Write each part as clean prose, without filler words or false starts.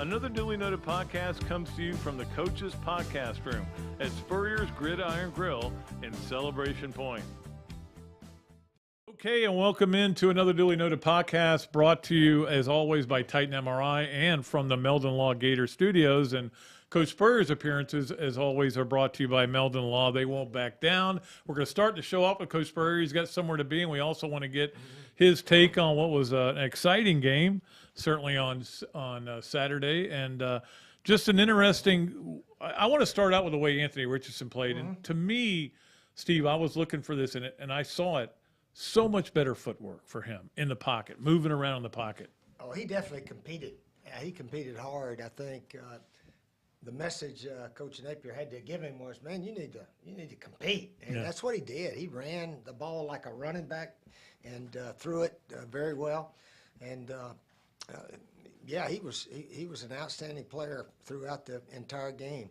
Another Dooley Noted Podcast comes to you from the Coach's Podcast Room at Spurrier's Gridiron Grill in Celebration Point. Okay, and welcome into another Dooley Noted Podcast, brought to you, as always, by Titan MRI and from the Meldon Law Gator Studios. And Coach Spurrier's appearances, as always, are brought to you by Meldon Law. They won't back down. We're going to start the show off with Coach Spurrier. He's got somewhere to be, and we also want to get his take on what was an exciting game, certainly on Saturday, and just an interesting. I want to start out with the way Anthony Richardson played, and to me, Steve, I was looking for this, and I saw it. So much better footwork for him in the pocket, moving around in the pocket. Oh, he definitely competed. Yeah, he competed hard. I think the message Coach Napier had to give him was, man, you need to compete, and that's what he did. He ran the ball like a running back and threw it very well, and yeah, he was an outstanding player throughout the entire game.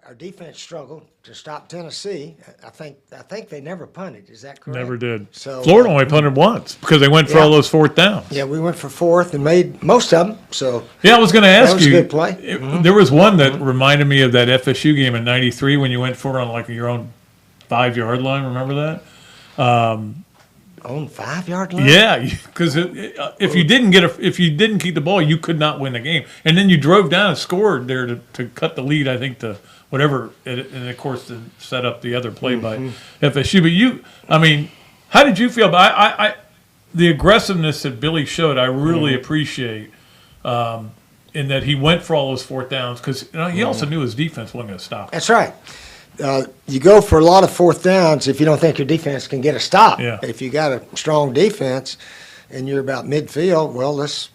Our defense struggled to stop Tennessee. I think they never punted. Is that correct? Never did. So Florida only punted once because they went for all those fourth downs. Yeah, we went for fourth and made most of them. So yeah, I was going to ask you. That was a good play. There was one that reminded me of that FSU game in '93 when you went for it on like your own 5-yard line. Remember that? On 5-yard line? Yeah, because if you didn't keep the ball, you could not win the game. And then you drove down and scored there to cut the lead. I think to whatever, and of course to set up the other play by FSU. But how did you feel? But the aggressiveness that Billy showed, I really appreciate. In that he went for all those fourth downs because he also knew his defense wasn't going to stop him. That's right. You go for a lot of fourth downs if you don't think your defense can get a stop. Yeah. If you got a strong defense and you're about midfield, well, let's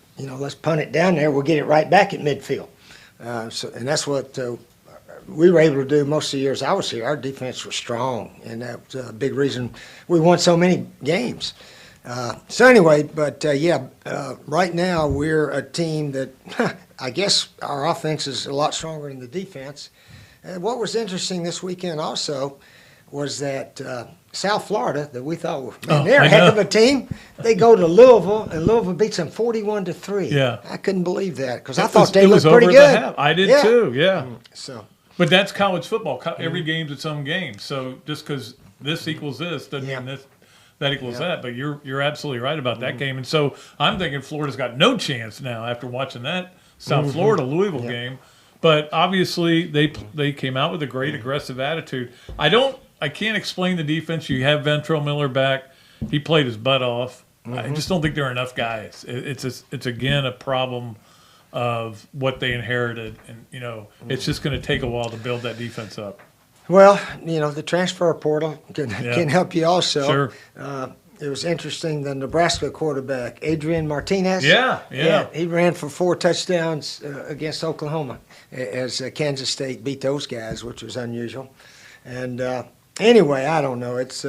punt it down there. We'll get it right back at midfield. And that's what we were able to do most of the years I was here. Our defense was strong, and that was a big reason we won so many games. So anyway, but right now we're a team that I guess our offense is a lot stronger than the defense. And what was interesting this weekend also was that South Florida, that we thought they're a heck of a team, they go to Louisville, and Louisville beats them 41-3. Yeah, I couldn't believe that because I thought they looked pretty good. I did too. Yeah. So, but that's college football. Every game's its own game. So just because this equals this doesn't mean that equals that. But you're absolutely right about that game. And so I'm thinking Florida's got no chance now after watching that South Florida Louisville game. But obviously they came out with a great aggressive attitude. I can't explain the defense. You have Ventrell Miller back. He played his butt off. I just don't think there are enough guys. It's again a problem of what they inherited, and it's just going to take a while to build that defense up. Well, the transfer portal can help you also. Sure. It was interesting, the Nebraska quarterback, Adrian Martinez. Yeah. He ran for 4 touchdowns against Oklahoma as Kansas State beat those guys, which was unusual. And anyway, I don't know. It's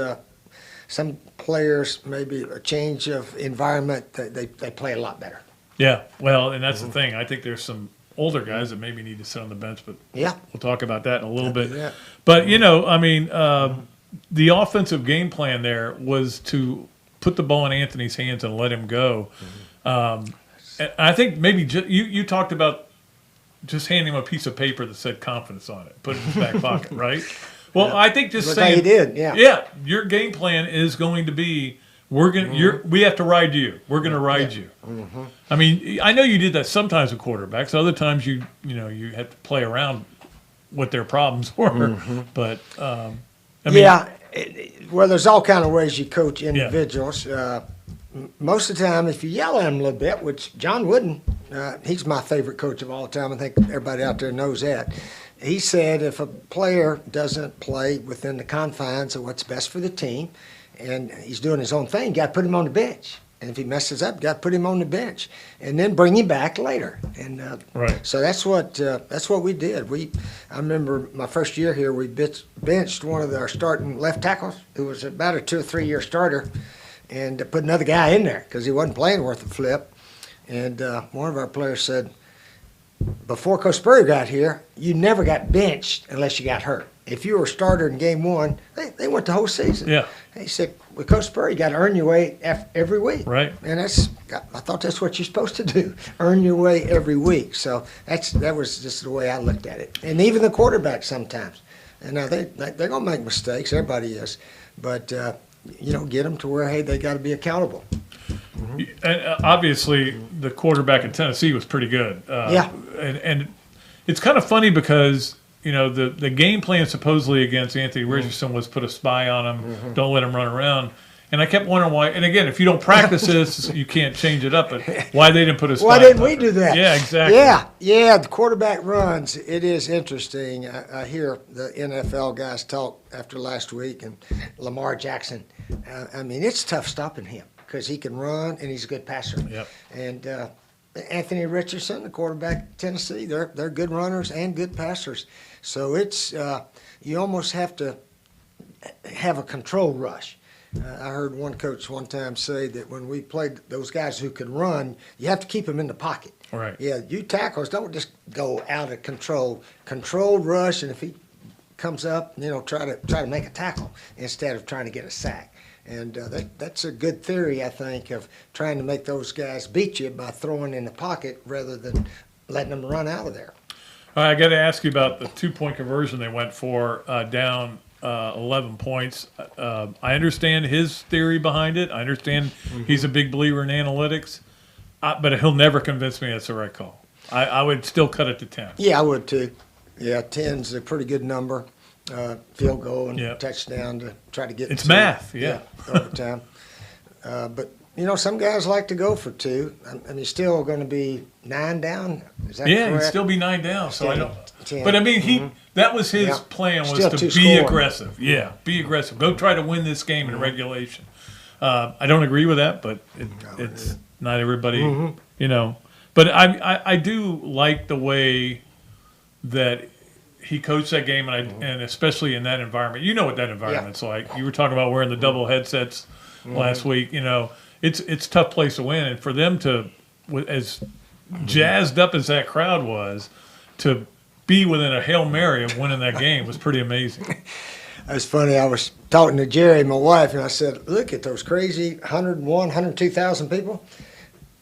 some players, maybe a change of environment, they play a lot better. Yeah, well, and that's the thing. I think there's some older guys that maybe need to sit on the bench, but we'll talk about that in a little bit. Yeah. But, the offensive game plan there was to put the ball in Anthony's hands and let him go. And I think maybe you talked about just handing him a piece of paper that said confidence on it, put it in his back pocket, right? Well, I think just saying, he did, your game plan is going to be we have to ride you. We're going to ride you. I know you did that sometimes with quarterbacks. Other times you have to play around what their problems were. But well, there's all kind of ways you coach individuals. Most of the time, if you yell at them a little bit, which John Wooden, he's my favorite coach of all time. I think everybody out there knows that. He said if a player doesn't play within the confines of what's best for the team, and he's doing his own thing, you got to put him on the bench. And if he messes up, you got to put him on the bench, and then bring him back later. And so that's what we did. I remember my first year here, we benched one of our starting left tackles, who was about a 2 or 3 year starter, and put another guy in there because he wasn't playing worth a flip. And one of our players said, before Coach Spurrier got here, you never got benched unless you got hurt. If you were a starter in game one, they went the whole season. Yeah. He said, with Coach Spurrier, you got to earn your way every week. Right. And I thought that's what you're supposed to do, earn your way every week. So that was just the way I looked at it. And even the quarterback sometimes. And now they're going to make mistakes. Everybody is. But, get them to where, hey, they got to be accountable. And obviously, the quarterback in Tennessee was pretty good. Yeah. And it's kind of funny because, the game plan supposedly against Anthony Richardson was put a spy on him, don't let him run around. And I kept wondering why. And again, if you don't practice this, you can't change it up. But why they didn't put a spy? Why didn't we do that? Yeah, exactly. Yeah. The quarterback runs. It is interesting. I hear the NFL guys talk after last week, and Lamar Jackson. It's tough stopping him because he can run and he's a good passer. Yep. And Anthony Richardson, the quarterback of Tennessee, they're good runners and good passers. So it's you almost have to have a control rush. I heard one coach one time say that when we played those guys who could run, you have to keep them in the pocket. Right. Yeah, you tackles don't just go out of control. Controlled rush, and if he comes up, try to make a tackle instead of trying to get a sack. And that's a good theory, I think, of trying to make those guys beat you by throwing in the pocket rather than letting them run out of there. All right, I got to ask you about the 2-point conversion they went for down 11 points. I understand his theory behind it. I understand he's a big believer in analytics, but he'll never convince me that's the right call. I would still cut it to 10. Yeah, I would too. Yeah, 10's a pretty good number. Field goal and touchdown to try to get it's math, overtime. But some guys like to go for 2. Still going to be 9 down. Is that correct? He'd still be 9 down. So 10, I don't. 10. But that was his plan, was still to be scoring. aggressive. Yeah, be aggressive. Go try to win this game in regulation. I don't agree with that, but it's not everybody. But I do like the way that he coached that game, and especially in that environment. You know what that environment's like. You were talking about wearing the double headsets last week. It's a tough place to win, and for them to, as jazzed up as that crowd was, to be within a Hail Mary of winning that game was pretty amazing. It's funny. I was talking to Jerry, my wife, and I said, "Look at those crazy 101, 102,000 people."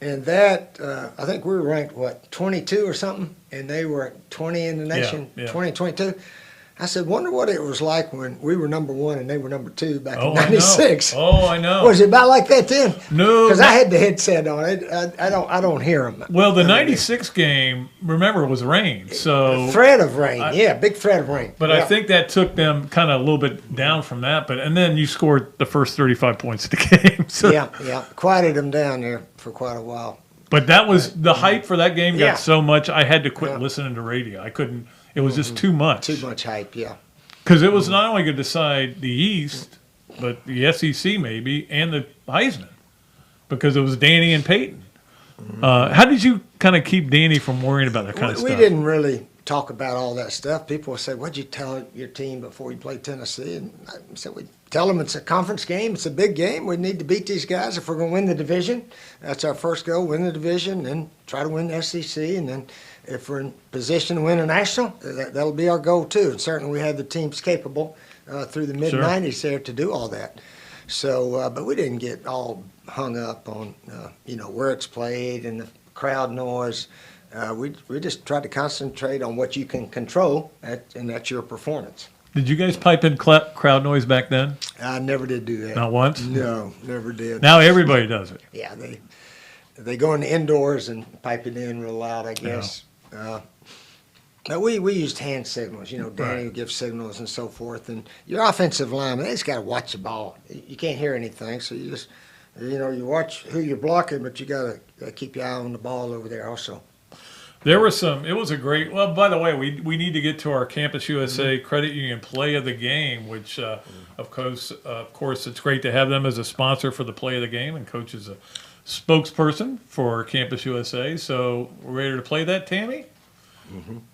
And that, I think we were ranked, 22 or something, and they were 20 in the nation, 20, 22. I said, wonder what it was like when we were number 1 and they were number 2 back in '96. I know. Was it about like that then? No, because I had the headset on. I don't hear them. Well, the '96 game, remember, was rain, so threat of rain. Big threat of rain. But I think that took them kind of a little bit down from that. And then you scored the first 35 points of the game. So. Yeah, quieted them down there for quite a while. But that was the hype for that game. Got so much, I had to quit listening to radio. I couldn't. It was just too much. Too much hype, yeah. Because it was not only going to decide the East, but the SEC maybe, and the Heisman. Because it was Danny and Peyton. How did you kind of keep Danny from worrying about that kind of stuff? We didn't really talk about all that stuff. People would say, what'd you tell your team before you played Tennessee? And I said, we tell them it's a conference game. It's a big game. We need to beat these guys if we're going to win the division. That's our first goal, win the division, and try to win the SEC. And then if we're in position to win a national, that'll be our goal too. And certainly we had the teams capable through the mid-'90s there to do all that. So, but we didn't get all hung up on, where it's played and the crowd noise. We just tried to concentrate on what you can control, and that's your performance. Did you guys pipe in crowd noise back then? I never did do that. Not once? No, never did. Now everybody does it. Yeah, they go in the indoors and pipe it in real loud, I guess. But we used hand signals. Danny would give signals and so forth. And your offensive lineman, they just got to watch the ball. You can't hear anything, so you just, you watch who you're blocking, but you got to keep your eye on the ball over there also. There were some. It was a great. Well, by the way, we need to get to our Campus USA Credit Union Play of the Game, which, of course, it's great to have them as a sponsor for the Play of the Game, and Coach is a spokesperson for Campus USA. So we're ready to play that, Tammy?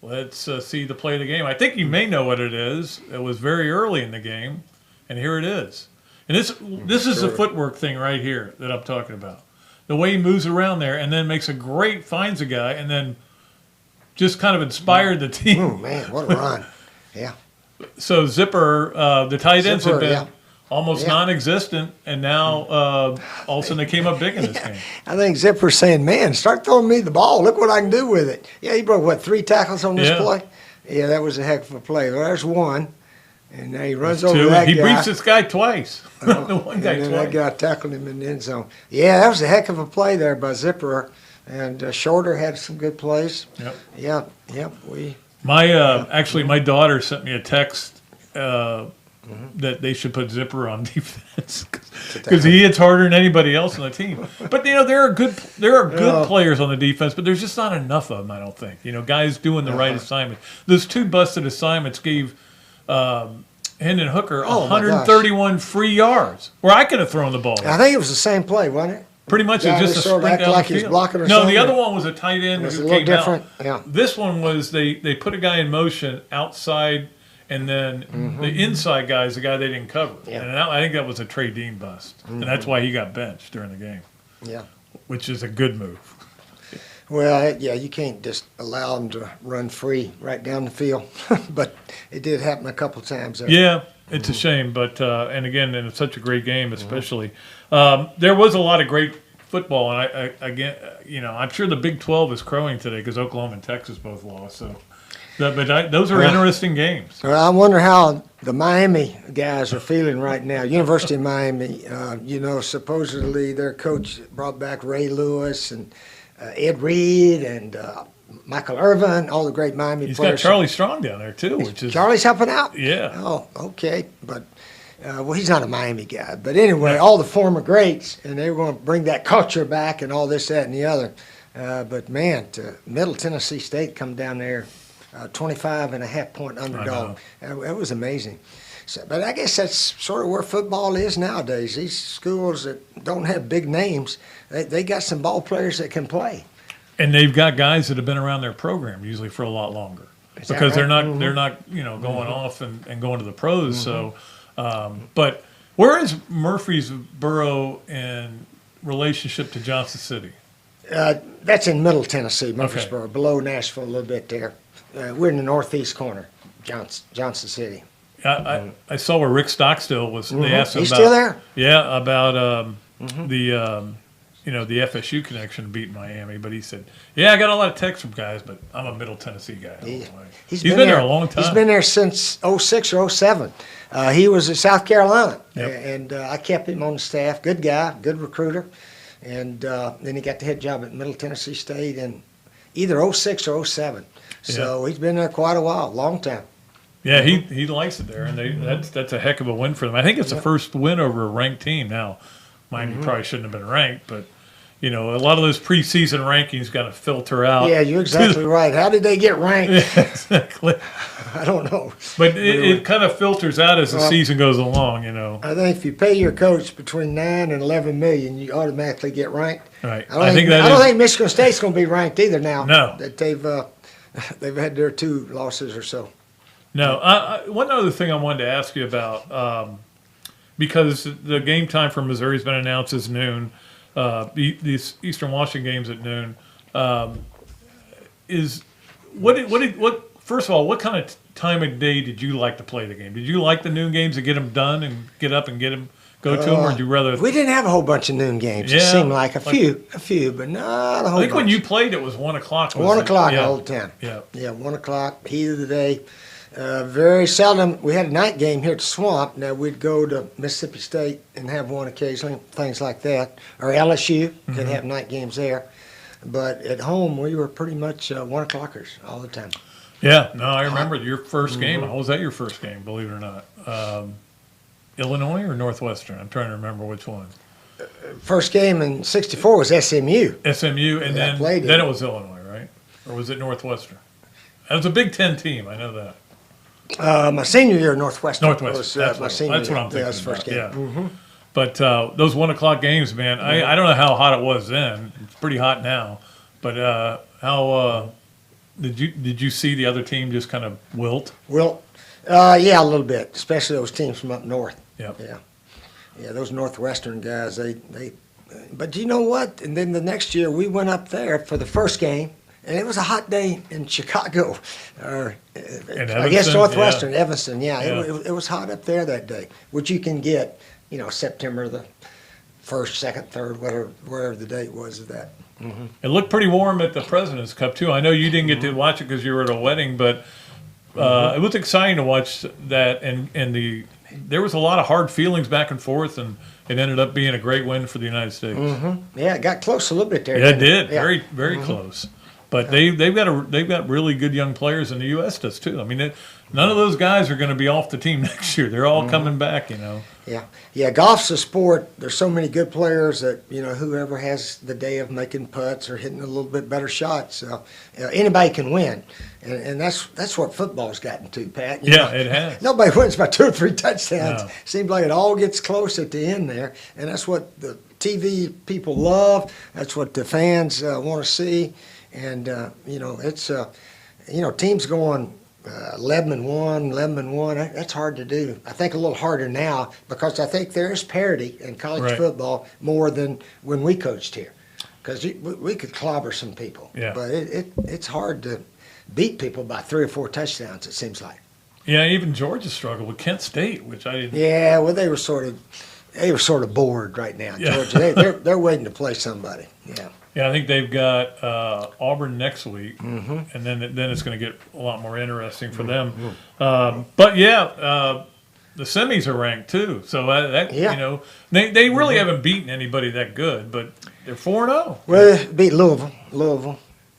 Let's see the Play of the Game. I think you may know what it is. It was very early in the game, and here it is. And this is the footwork thing right here that I'm talking about. The way he moves around there, and then finds a guy, and then just kind of inspired the team. Oh, man, what a run. Yeah. So Zipper, the tight ends have been almost non-existent, and now all of a sudden they came up big in this game. I think Zipper's saying, man, start throwing me the ball. Look what I can do with it. Yeah, he broke, 3 tackles on this play? Yeah, that was a heck of a play. Well, there's one, and now he runs over that guy. He beats this guy twice. The one guy and then twice. that guy tackled him in the end zone. Yeah, that was a heck of a play there by Zipper. And Shorter had some good plays. Yep. Yep. Actually, my daughter sent me a text that they should put Zipper on defense because he hits harder than anybody else on the team. But there are good players on the defense, but there's just not enough of them. I don't think. Guys doing the right assignment. Those 2 busted assignments gave Hendon Hooker 131 free yards, where I could have thrown the ball. I think it was the same play, wasn't it? Pretty much, it's just a sort of sprint down like the he was field. blocking or No, something. the other one was a tight end It who was a little came different. out. Yeah. This one was they put a guy in motion outside, and then the inside guy is the guy they didn't cover. Yeah. And I think that was a Trey Dean bust, and that's why he got benched during the game. Yeah. Which is a good move. Well, you can't just allow them to run free right down the field, but it did happen a couple times there. Yeah, it's a shame, but and again, and it's such a great game, especially. There was a lot of great football, and I'm sure the Big 12 is crowing today because Oklahoma and Texas both lost. So, those are interesting games. Well, I wonder how the Miami guys are feeling right now. University of Miami, supposedly their coach brought back Ray Lewis and Ed Reed and Michael Irvin, all the great Miami players. He's got Charlie Strong down there too, which is Charlie's helping out. Yeah. Oh, okay, but. He's not a Miami guy. But anyway, all the former greats, and they were going to bring that culture back and all this, that, and the other. But, man, Middle Tennessee State come down there, 25.5-point underdog. That was amazing. So, but I guess that's sort of where football is nowadays. These schools that don't have big names, they got some ball players that can play. And they've got guys that have been around their program usually for a lot longer. Because they're not going off and going to the pros. So – but where is Murfreesboro in relationship to Johnson City? That's in Middle Tennessee, Murfreesboro, below Nashville a little bit there. We're in the northeast corner, Johnson City. I saw where Rick Stockstill was. They asked him He's about, still there? Yeah, about the FSU connection beat Miami, but he said, I got a lot of texts from guys, but I'm a Middle Tennessee guy. He's been there a long time. He's been there since 06 or 07. He was in South Carolina, and I kept him on the staff. Good guy, good recruiter. And then he got the head job at Middle Tennessee State in either 06 or 07. So he's been there quite a while, long time. Yeah, he likes it there, and that's a heck of a win for them. I think it's the first win over a ranked team. Now, Miami probably shouldn't have been ranked, but a lot of those preseason rankings got to filter out. Yeah, you're exactly right. How did they get ranked? Yeah, exactly. I don't know. But it kind of filters out as the season goes along, I think if you pay your coach between $9 and $11 million, you automatically get ranked. Right. I don't think Michigan State's going to be ranked either now. No. That they've had their 2 losses or so. No. One other thing I wanted to ask you about, because the game time for Missouri's been announced as noon. These Eastern Washington games at noon. First of all, what kind of time of day did you like to play the game? Did you like the noon games to get them done and get up and go to them, or did you rather? We didn't have a whole bunch of noon games. It seemed like a few, but not a whole bunch. I think when you played, it was 1 o'clock. 1 o'clock all the time. Yeah, 1 o'clock, heat of the day. Very seldom. We had a night game here at the Swamp. Now we'd go to Mississippi State and have one occasionally, things like that, or LSU could have night games there. But at home, we were pretty much 1 o'clockers all the time. Yeah, no, I remember your first game. How was that your first game, believe it or not? Illinois or Northwestern? I'm trying to remember which one. First game in '64 was SMU. SMU, and then it was Illinois, right? Or was it Northwestern? It was a Big Ten team, I know that. My senior year, Northwestern. Northwestern. That's what I'm thinking. Yeah, that's first game. Yeah. But those 1 o'clock games, man, I don't know how hot it was then. It's pretty hot now. But how did you see the other team just kind of wilt? Yeah, a little bit, especially those teams from up north. Yep. Yeah, those Northwestern guys, they. But you know what? And then the next year we went up there for the first game, and it was a hot day in Chicago, or Evanston, I guess Northwestern, yeah. Evanston. Yeah, Yeah. It was hot up there that day, which you can get, September the 1st, 2nd, 3rd, wherever the date was of that. It looked pretty warm at the President's Cup too. I know you didn't get to watch it because you were at a wedding, but it was exciting to watch that. And there was a lot of hard feelings back and forth, and it ended up being a great win for the United States. Yeah, it got close a little bit there. Yeah, it didn't did. Yeah. Very, very close. But they've got really good young players, and the U.S. does too. I mean, none of those guys are going to be off the team next year. They're all coming back, Yeah, golf's a sport. There's so many good players that, whoever has the day of making putts or hitting a little bit better shots, anybody can win. And that's what football's gotten to, Pat. It has. Nobody wins by 2 or 3 touchdowns. No. Seems like it all gets close at the end there. And that's what the TV people love. That's what the fans want to see. And, it's, teams going 11-1, 11-1. That's hard to do. I think a little harder now because I think there is parity in college football more than when we coached here. Because we could clobber some people. Yeah. But it's hard to beat people by 3 or 4 touchdowns, it seems like. Yeah, even Georgia struggled with Kent State, which I didn't. Yeah, well, they were sort of bored right now, Yeah. Georgia. They're waiting to play somebody. Yeah. Yeah, I think they've got Auburn next week, and then it's going to get a lot more interesting for them. But the semis are ranked too, so they really haven't beaten anybody that good, but they're 4-0. Well, they beat Louisville.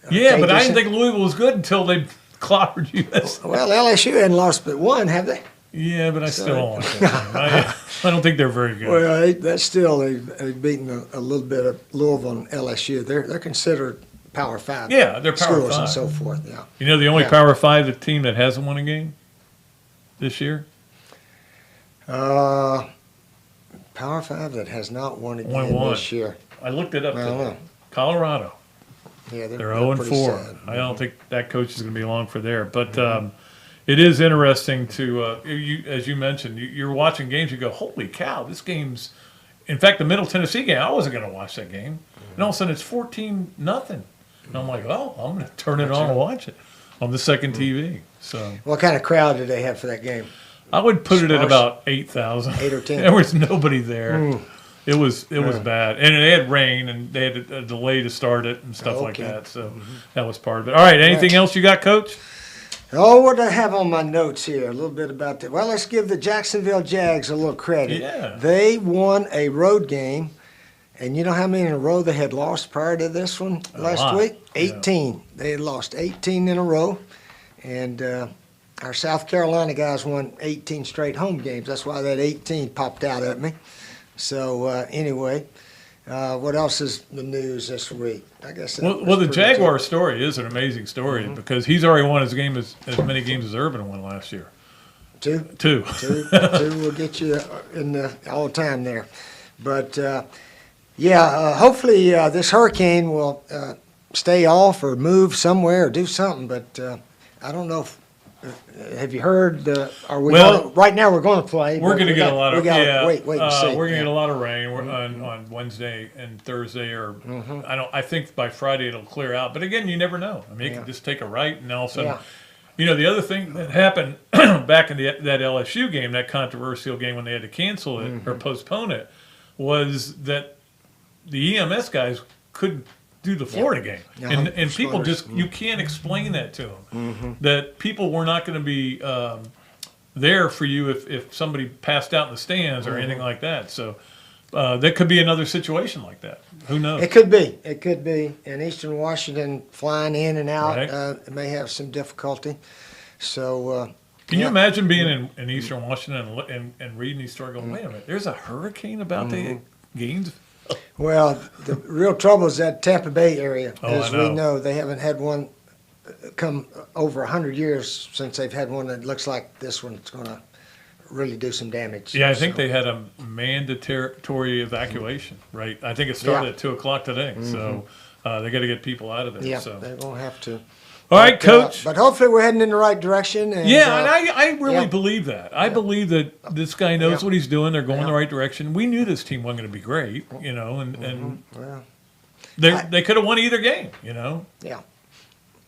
Yeah, but I didn't think Louisville was good until they clobbered US. Well, LSU hadn't lost but one, have they? Yeah, but I still don't like that. I don't think they're very good. Well, they've beaten a little bit of Louisville and LSU. They're considered Power 5. Yeah, they're Power schools 5 and so forth. Yeah. The only Power 5 team that hasn't won a game this year. Power 5 that has not won a game this year. I looked it up today. Colorado. Yeah, they're they're 0-4. I don't think that coach is going to be long for there. But it is interesting to, as you mentioned, you're watching games, you go, holy cow, this game's – in fact, the Middle Tennessee game, I wasn't going to watch that game. And all of a sudden it's 14-0. And I'm like, oh, I'm going to turn it on and watch it on the second TV. So what kind of crowd did they have for that game? I would put it at about 8,000. 8 or 10. There was nobody there. It was bad, and they had rain, and they had a delay to start it and stuff like that. So that was part of it. All right, anything else you got, Coach? Oh, what do I have on my notes here? A little bit about that. Well, let's give the Jacksonville Jags a little credit. Yeah. They won a road game, and you know how many in a row they had lost prior to this one last week? 18. Yeah. They had lost 18 in a row, and our South Carolina guys won 18 straight home games. That's why that 18 popped out at me. So anyway, what else is the news this week? I guess. Well, the Jaguar story is an amazing story because he's already won as many games as Urban won last year. Two will get you in the all time there, but hopefully this hurricane will stay off or move somewhere or do something. But I don't know if. Have you heard? Right now we're going to play. We're going to get a lot of wait and see. We're going to get a lot of rain on Wednesday and Thursday, or I think by Friday it'll clear out. But again, you never know. I mean, it can just take a right, and all of a sudden, the other thing that happened back in that LSU game, that controversial game when they had to cancel it or postpone it, was that the EMS guys couldn't do the Florida game. And people just, you can't explain that to them. That people were not going to be there for you if somebody passed out in the stands or anything like that. So there could be another situation like that. Who knows? It could be. And Eastern Washington flying in and out may have some difficulty. So can you imagine being in Eastern Washington and reading these stories going, wait a minute, there's a hurricane about the Gainesville? Well, the real trouble is that Tampa Bay area. As we know, they haven't had one come over 100 years since they've had one that looks like this one. It's going to really do some damage. Yeah, I think they had a mandatory evacuation, right? I think it started at 2 o'clock today. So they got to get people out of there. Yeah, so they won't have to. All right, Coach. But hopefully we're heading in the right direction. And, and I really believe that. I believe that this guy knows what he's doing. They're going in the right direction. We knew this team wasn't going to be great, and they could have won either game, Yeah.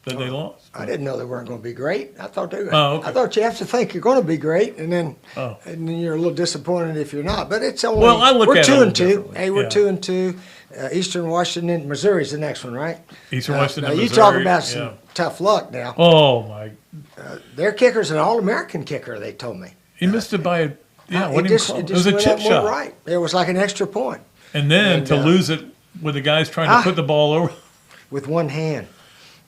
that they lost? I didn't know they weren't going to be great. I thought they were. Oh, okay. I thought you have to think you're going to be great, and then you're a little disappointed if you're not. But it's only I look we're at it a 2-2. Hey, we're yeah. 2-2. Eastern Washington, Missouri's the next one, right? Eastern Washington, now you Missouri, talk about some tough luck now. Oh my! Their kicker's an All-American kicker. They told me He missed it by a it was a chip shot. Right, it was like an extra point. And then to lose it with the guys trying to put the ball over with one hand.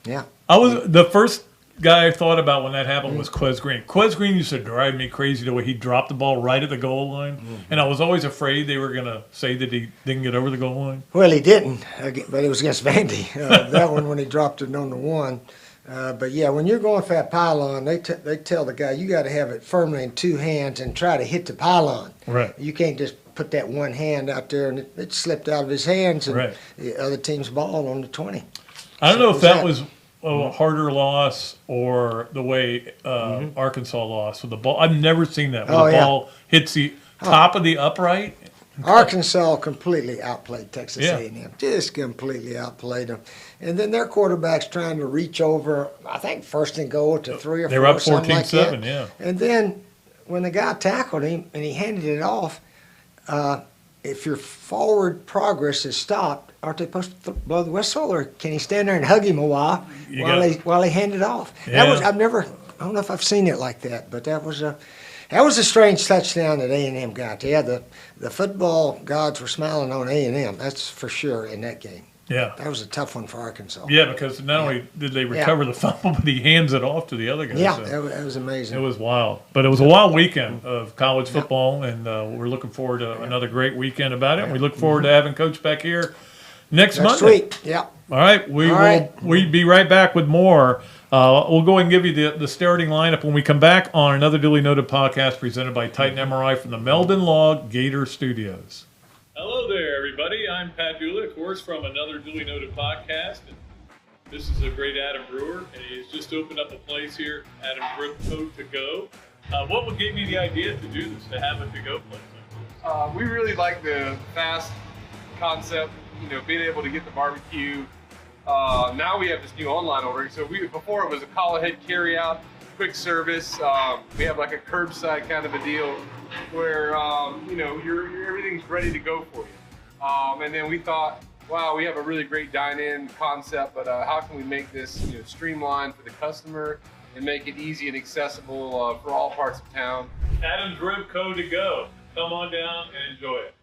Yeah. The first guy I thought about when that happened was Quez Green. Quez Green used to drive me crazy the way he dropped the ball right at the goal line, and I was always afraid they were going to say that he didn't get over the goal line. Well, he didn't, but it was against Vandy. That one when he dropped it on the one. But yeah, when you're going for that pylon, they tell the guy you got to have it firmly in two hands and try to hit the pylon. Right. You can't just put that one hand out there and it slipped out of his hands and the other team's ball on the 20. I don't know if that was a harder loss or the way Arkansas lost with the ball. I've never seen that where the ball hits the top of the upright. Arkansas completely outplayed Texas A&M. Just completely outplayed them. And then their quarterback's trying to reach over, I think, first and goal to 3 or 4. They were up something 14-7, like that. yeah. And then when the guy tackled him and he handed it off, if your forward progress is stopped, aren't they supposed to blow the whistle, or can he stand there and hug him a while while he handed it off? Yeah. I don't know if I've seen it like that, but that was a strange touchdown that A&M got. Yeah, the football gods were smiling on A&M. That's for sure in that game. Yeah. That was a tough one for Arkansas. Yeah, because not only did they recover the fumble, but he hands it off to the other guy. Yeah, so that was amazing. it was wild. But it was a wild weekend of college football, and we're looking forward to another great weekend about it. And we look forward to having Coach back here next Monday. Week. Yeah. All right. We'll be right back with more. We'll go ahead and give you the starting lineup when we come back on Another Dooley Noted Podcast presented by Titan MRI from the Meldon Law Gator Studios. Hello there, everybody. I'm Pat Dooley, of course, from Another Dooley Noted Podcast. And this is a great Adam Brewer, and he's just opened up a place here, Adam Drip Co. To Go. What gave you the idea to do this, to have a to-go place like this? We really like the fast concept, being able to get the barbecue. Now we have this new online ordering. So before it was a call ahead carry out, quick service. We have like a curbside kind of a deal where everything's ready to go for you. And then we thought, wow, we have a really great dine-in concept, but how can we make this streamlined for the customer and make it easy and accessible for all parts of town? Adam Drip Co. To Go. Come on down and enjoy it.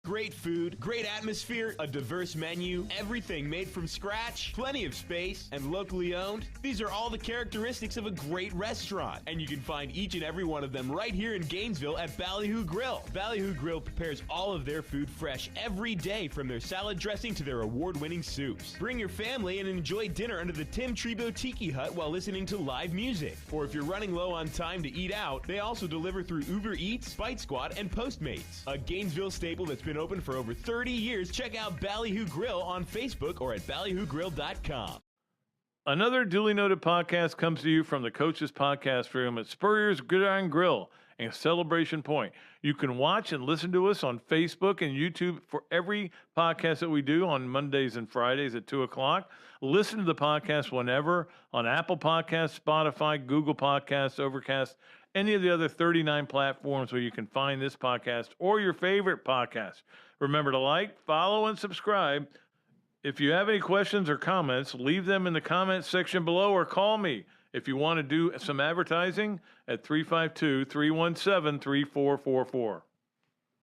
Great food, great atmosphere, a diverse menu, everything made from scratch, plenty of space, and locally owned. These are all the characteristics of a great restaurant, and you can find each and every one of them right here in Gainesville at Ballyhoo Grill. Ballyhoo Grill prepares all of their food fresh every day, from their salad dressing to their award-winning soups. Bring your family and enjoy dinner under the Tim Trebo Tiki Hut while listening to live music. Or if you're running low on time to eat out, they also deliver through Uber Eats, Bite Squad, and Postmates. A Gainesville staple that's been open for over 30 years. Check out Ballyhoo Grill on Facebook or at ballyhoogrill.com. Another Duly Noted Podcast comes to you from the Coach's Podcast Room at Spurrier's Gridiron Grill and Celebration Point. You can watch and listen to us on Facebook and YouTube for every podcast that we do on Mondays and Fridays at 2 o'clock. Listen to the podcast whenever on Apple Podcasts, Spotify, Google Podcasts, Overcast, any of the other 39 platforms where you can find this podcast or your favorite podcast. Remember to like, follow, and subscribe. If you have any questions or comments, leave them in the comments section below or call me if you want to do some advertising at 352-317-3444.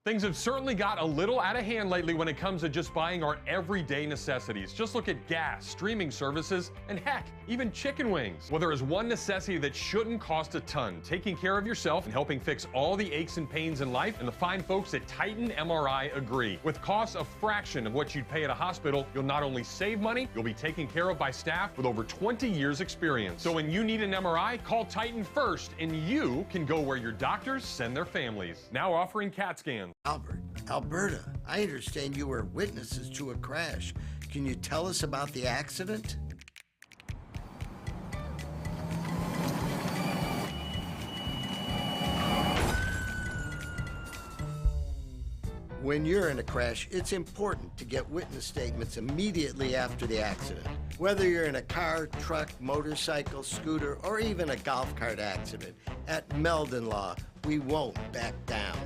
Things have certainly got a little out of hand lately when it comes to just buying our everyday necessities. Just look at gas, streaming services, and heck, even chicken wings. Well, there is one necessity that shouldn't cost a ton: taking care of yourself and helping fix all the aches and pains in life, and the fine folks at Titan MRI agree. With costs a fraction of what you'd pay at a hospital, you'll not only save money, you'll be taken care of by staff with over 20 years experience. So when you need an MRI, call Titan first, and you can go where your doctors send their families. Now offering CAT scans. Albert, Alberta, I understand you were witnesses to a crash. Can you tell us about the accident? When you're in a crash, it's important to get witness statements immediately after the accident. Whether you're in a car, truck, motorcycle, scooter, or even a golf cart accident, at Meldon Law, we won't back down.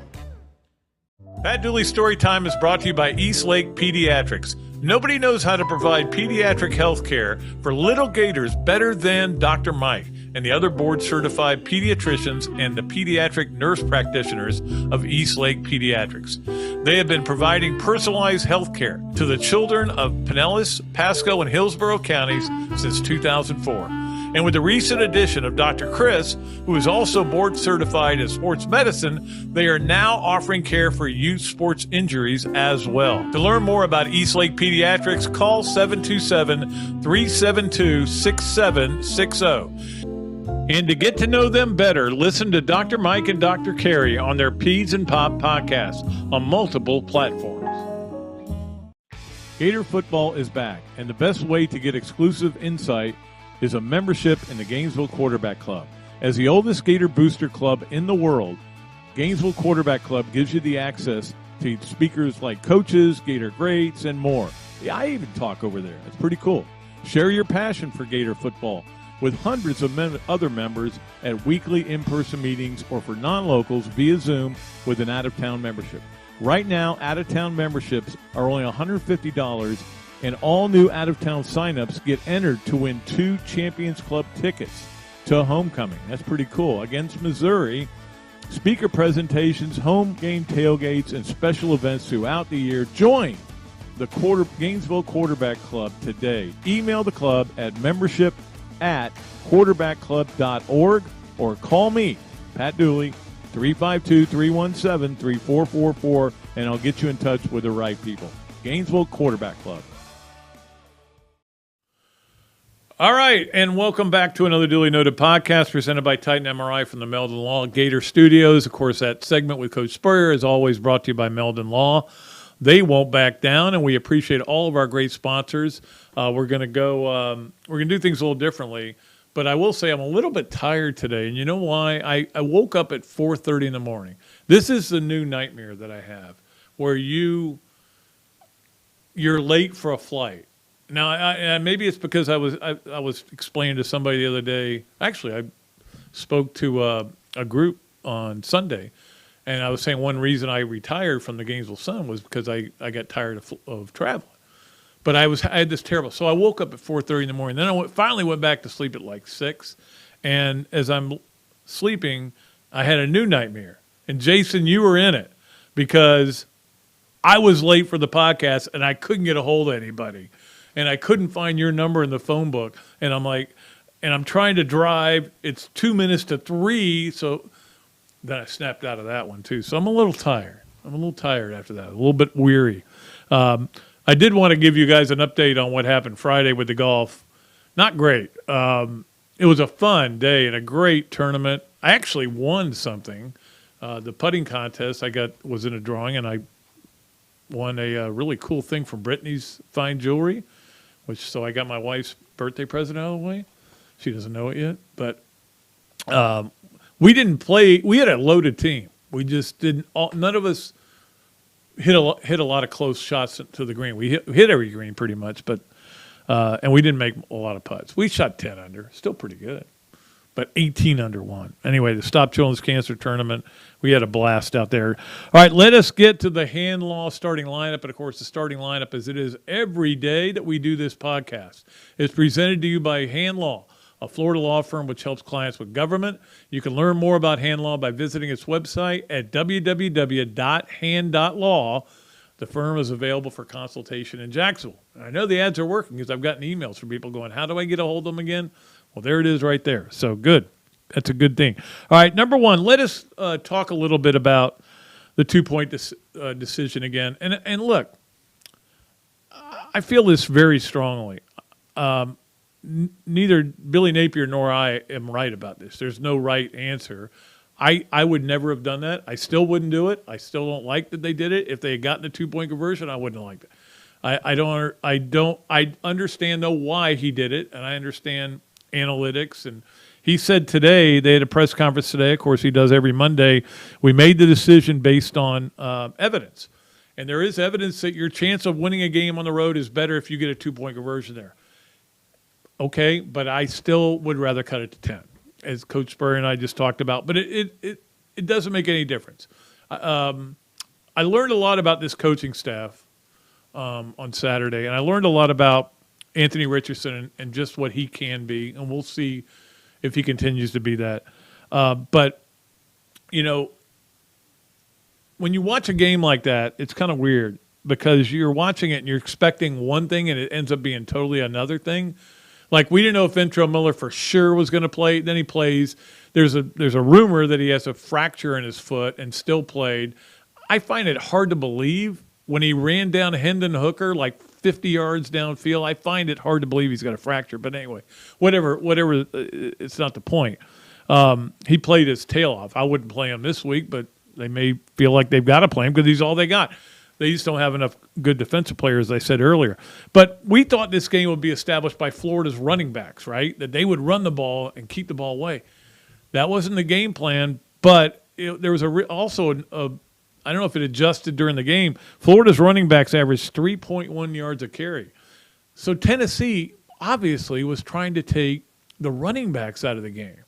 Pat Dooley's Story Time is brought to you by East Lake Pediatrics. Nobody knows how to provide pediatric health care for little gators better than Dr. Mike and the other board-certified pediatricians and the pediatric nurse practitioners of East Lake Pediatrics. They have been providing personalized health care to the children of Pinellas, Pasco, and Hillsborough counties since 2004. And with the recent addition of Dr. Chris, who is also board certified in sports medicine, they are now offering care for youth sports injuries as well. To learn more about East Lake Pediatrics, call 727-372-6760. And to get to know them better, listen to Dr. Mike and Dr. Carey on their Peds and Pop podcast on multiple platforms. Gator football is back, and the best way to get exclusive insight is a membership in the Gainesville Quarterback Club. As the oldest Gator booster club in the world, Gainesville Quarterback Club gives you the access to speakers like coaches, Gator greats, and more. Yeah, I even talk over there. It's pretty cool. Share your passion for Gator football with hundreds of other members at weekly in-person meetings or for non-locals via Zoom with an out-of-town membership. Right now, out-of-town memberships are only $150, and all new out-of-town signups get entered to win 2 Champions Club tickets to homecoming. That's pretty cool. Against Missouri, speaker presentations, home game tailgates, and special events throughout the year. Join the Gainesville Quarterback Club today. Email the club at membership@quarterbackclub.org or call me, Pat Dooley, 352-317-3444, and I'll get you in touch with the right people. Gainesville Quarterback Club. All right, and welcome back to another Dooley Noted Podcast presented by Titan MRI from the Meldon Law Gator Studios. Of course, that segment with Coach Spurrier is always brought to you by Meldon Law. They won't back down, and we appreciate all of our great sponsors. We're going to do things a little differently, but I will say I'm a little bit tired today, and you know why? I woke up at 4:30 in the morning. This is the new nightmare that I have, where you're late for a flight. Now, maybe it's because I was explaining to somebody the other day. Actually, I spoke to a group on Sunday, and I was saying one reason I retired from the Gainesville Sun was because I got tired of traveling. But I had this terrible. So I woke up at 4:30 in the morning. Then I finally went back to sleep at like 6. And as I'm sleeping, I had a new nightmare. And Jason, you were in it because I was late for the podcast and I couldn't get a hold of anybody. And I couldn't find your number in the phone book. And I'm like, and I'm trying to drive. It's 2 minutes to 3. So then I snapped out of that one too. So I'm a little tired. After that, a little bit weary. I did want to give you guys an update on what happened Friday with the golf. Not great. It was a fun day and a great tournament. I actually won something. The putting contest was in a drawing, and I won a really cool thing from Brittany's Fine Jewelry, so I got my wife's birthday present out of the way. She doesn't know it yet, but we didn't play. We had a loaded team. We just didn't. None of us hit a lot of close shots to the green. We hit every green pretty much, but and we didn't make a lot of putts. We shot 10 under, still pretty good, but 18 under won. Anyway, the Stop Children's Cancer Tournament, we had a blast out there. All right, let us get to the Hand Law starting lineup, and of course, the starting lineup, as it is every day that we do this podcast, is presented to you by Hand Law, a Florida law firm which helps clients with government. You can learn more about Hand Law by visiting its website at www.hand.law. The firm is available for consultation in Jacksonville. And I know the ads are working because I've gotten emails from people going, how do I get a hold of them again? Well, there it is right there. So good. That's a good thing. All right, number one, let us talk a little bit about the two-point decision again. And look, I feel this very strongly. Neither Billy Napier nor I am right about this. There's no right answer. I would never have done that. I still wouldn't do it. I still don't like that they did it. If they had gotten a 2-point conversion, I wouldn't have liked it. I understand though why he did it, and I understand analytics. And he said today, they had a press conference today, of course he does every Monday, we made the decision based on evidence. And there is evidence that your chance of winning a game on the road is better if you get a 2-point conversion there. okay, but I still would rather cut it to 10, as Coach Spurrier and I just talked about. But it doesn't make any difference. I learned a lot about this coaching staff on Saturday, and I learned a lot about Anthony Richardson and just what he can be, and we'll see if he continues to be that. But, you know, when you watch a game like that, it's kind of weird because you're watching it and you're expecting one thing and it ends up being totally another thing. Like, we didn't know if Ventrell Miller for sure was going to play. Then he plays. There's a rumor that he has a fracture in his foot and still played. I find it hard to believe when he ran down Hendon Hooker like 50 yards downfield. I find it hard to believe he's got a fracture. But anyway, whatever, it's not the point. He played his tail off. I wouldn't play him this week, but they may feel like they've got to play him because he's all they got. They just don't have enough good defensive players, as I said earlier. But we thought this game would be established by Florida's running backs, right? That they would run the ball and keep the ball away. That wasn't the game plan, but there was also I don't know if it adjusted during the game. Florida's running backs averaged 3.1 yards a carry. So Tennessee obviously was trying to take the running backs out of the game.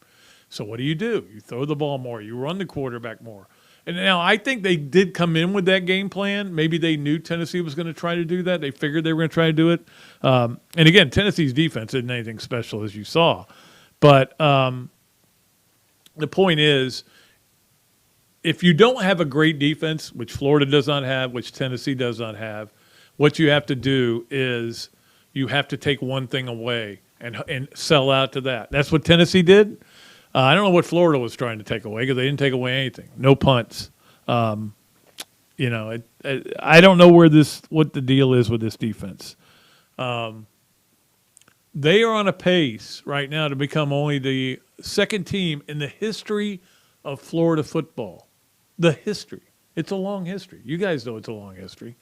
So what do? You throw the ball more. You run the quarterback more. And now I think they did come in with that game plan. Maybe they knew Tennessee was going to try to do that. They figured they were going to try to do it. And again, Tennessee's defense isn't anything special, as you saw. But the point is, if you don't have a great defense, which Florida does not have, which Tennessee does not have, what you have to do is you have to take one thing away and sell out to that. That's what Tennessee did. I don't know what Florida was trying to take away because they didn't take away anything. No punts. I don't know what the deal is with this defense. They are on a pace right now to become only the second team in the history of Florida football. The history. It's a long history. You guys know it's a long history.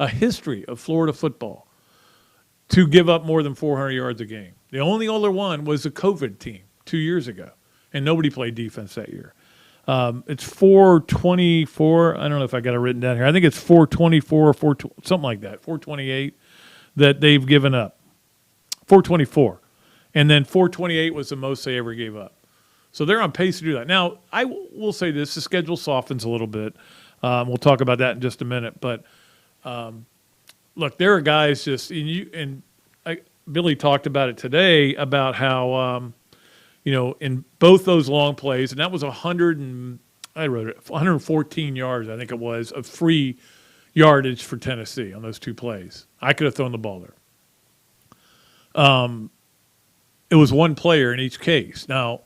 A history of Florida football to give up more than 400 yards a game. The only other one was the COVID team 2 years ago. And nobody played defense that year. It's 424. I don't know if I got it written down here. I think it's 424 or something like that, 428 that they've given up. 424. And then 428 was the most they ever gave up. So they're on pace to do that. Now, I will say this. The schedule softens a little bit. We'll talk about that in just a minute. But, look, there are guys just – Billy talked about it today about how in both those long plays, and that was 114 yards, I think it was, of free yardage for Tennessee on those two plays. I could have thrown the ball there. It was one player in each case. Now,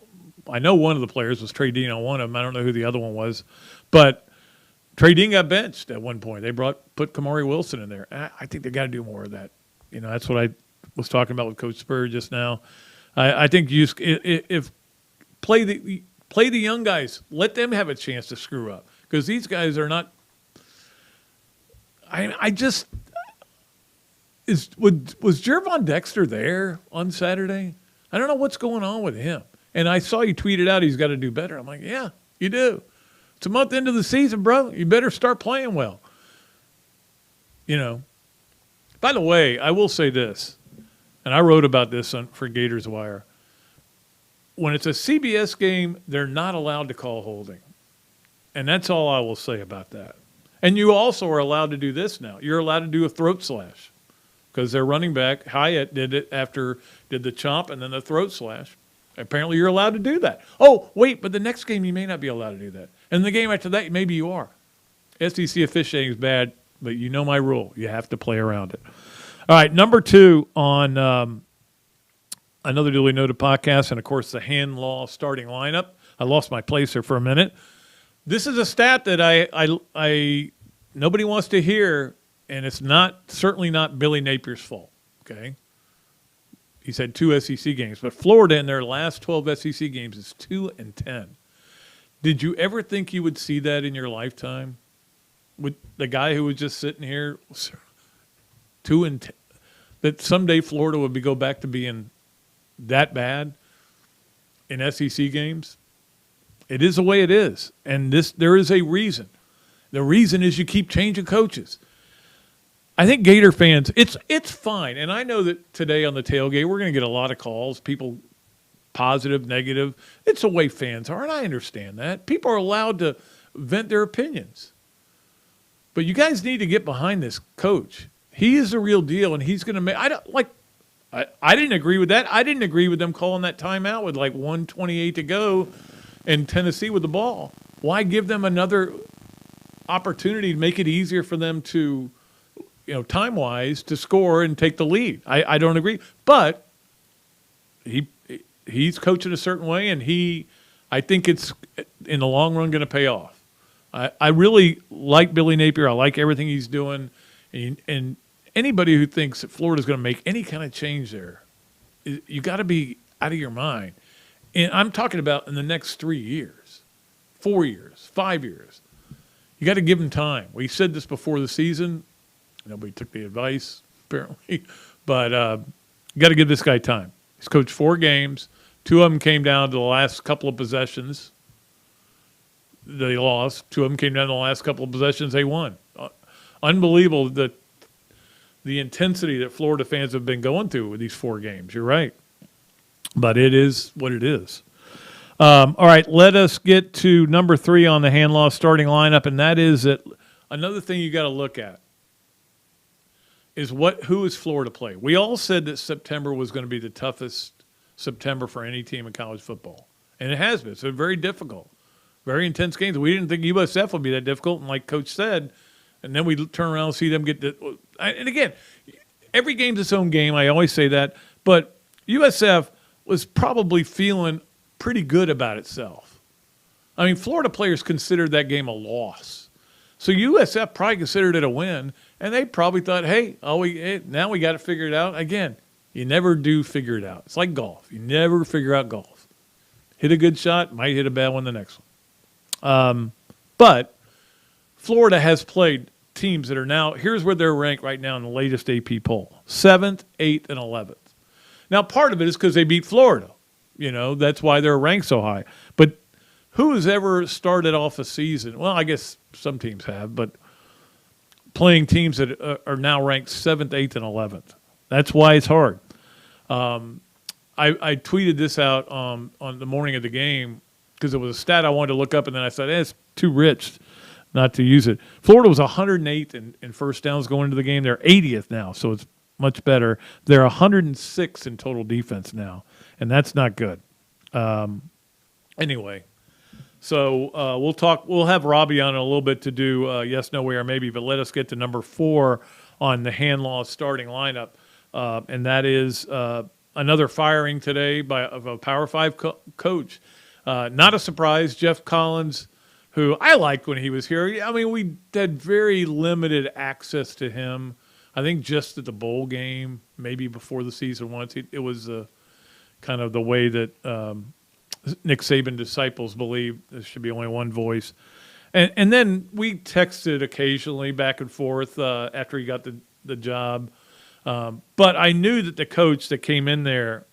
I know one of the players was Trey Dean on one of them. I don't know who the other one was. But Trey Dean got benched at one point. They put Kamari Wilson in there. I think they got to do more of that. That's what I was talking about with Coach Spurrier just now. I think if play the young guys, let them have a chance to screw up because these guys are not. Was Jervon Dexter there on Saturday? I don't know what's going on with him. And I saw you tweeted out he's got to do better. I'm like, yeah, you do. It's a month into the season, bro. You better start playing well. By the way, I will say this. And I wrote about this for Gators Wire. When it's a CBS game, they're not allowed to call holding. And that's all I will say about that. And you also are allowed to do this now. You're allowed to do a throat slash because their running back, Hyatt, did it did the chomp and then the throat slash. Apparently you're allowed to do that. Oh, wait, but the next game you may not be allowed to do that. And the game after that, maybe you are. SEC officiating is bad, but you know my rule. You have to play around it. All right, number 2 on Another Dooley Noted Podcast, and, of course, the hand law starting lineup. I lost my place here for a minute. This is a stat that I nobody wants to hear, and it's certainly not Billy Napier's fault, okay? He's had 2 SEC games, but Florida in their last 12 SEC games is 2-10. Did you ever think you would see that in your lifetime? With the guy who was just sitting here – 2-10, that someday Florida would go back to being that bad in SEC games? It is the way it is, and there is a reason. The reason is you keep changing coaches. I think Gator fans, it's fine. And I know that today on the tailgate, we're going to get a lot of calls, people positive, negative. It's the way fans are, and I understand that. People are allowed to vent their opinions. But you guys need to get behind this coach. He is the real deal, and he's going to make – I didn't agree with that. I didn't agree with them calling that timeout with like 1:28 to go in Tennessee with the ball. Why give them another opportunity to make it easier for them to – time-wise, to score and take the lead? I don't agree. But he's coaching a certain way, and I think it's, in the long run, going to pay off. I really like Billy Napier. I like everything he's doing. And anybody who thinks that Florida's going to make any kind of change there, you got to be out of your mind. And I'm talking about in the next 3 years, 4 years, 5 years. You got to give him time. We said this before the season. Nobody took the advice, apparently. But you got to give this guy time. He's coached 4 games. 2 of them came down to the last couple of possessions. They lost. 2 of them came down to the last couple of possessions. They won. Unbelievable the intensity that Florida fans have been going through with these 4 games. You're right. But it is what it is. All right, let us get to number 3 on the hand loss starting lineup, and that is that another thing you got to look at is who is Florida play? We all said that September was going to be the toughest September for any team in college football. And it has been. It's been very difficult. Very intense games. We didn't think USF would be that difficult, and like Coach said, and then we turn around and see them get – and again, every game's its own game. I always say that. But USF was probably feeling pretty good about itself. I mean, Florida players considered that game a loss. So USF probably considered it a win, and they probably thought, hey, now we got it figured out. Again, you never do figure it out. It's like golf. You never figure out golf. Hit a good shot, might hit a bad one the next one. But Florida has played teams that are now – here's where they're ranked right now in the latest AP poll, 7th, 8th, and 11th. Now, part of it is because they beat Florida. That's why they're ranked so high. But who has ever started off a season – well, I guess some teams have, but playing teams that are now ranked 7th, 8th, and 11th. That's why it's hard. I tweeted this out on the morning of the game because it was a stat I wanted to look up, and then I said, it's too rich not to use it. Florida was 108th in first downs going into the game. They're 80th now, so it's much better. They're 106 in total defense now, and that's not good. Anyway, so we'll talk. We'll have Robbie on in a little bit to do yes, no, where, maybe, but let us get to number 4 on the hand loss starting lineup, and that is another firing today of a Power 5 coach. Not a surprise, Jeff Collins, who I liked when he was here. I mean, we had very limited access to him. I think just at the bowl game, maybe before the season once. It was kind of the way that Nick Saban disciples believe there should be only one voice. And then we texted occasionally back and forth after he got the job. But I knew that the coach that came in there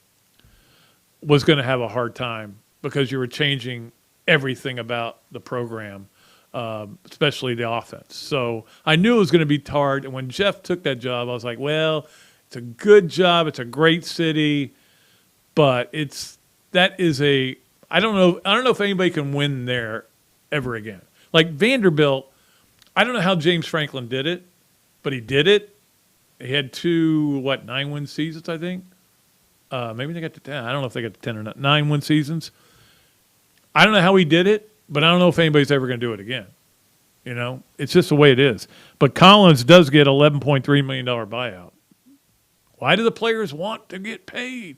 was going to have a hard time because you were changing everything about the program, especially the offense. So I knew it was going to be hard. And when Jeff took that job, I was like, well, it's a good job. It's a great city. But I don't know if anybody can win there ever again. Like Vanderbilt, I don't know how James Franklin did it, but he did it. He had 2 9-win seasons, I think. Maybe they got to 10. I don't know if they got to 10 or not. 9-win seasons. I don't know how he did it, but I don't know if anybody's ever going to do it again. It's just the way it is. But Collins does get $11.3 million buyout. Why do the players want to get paid?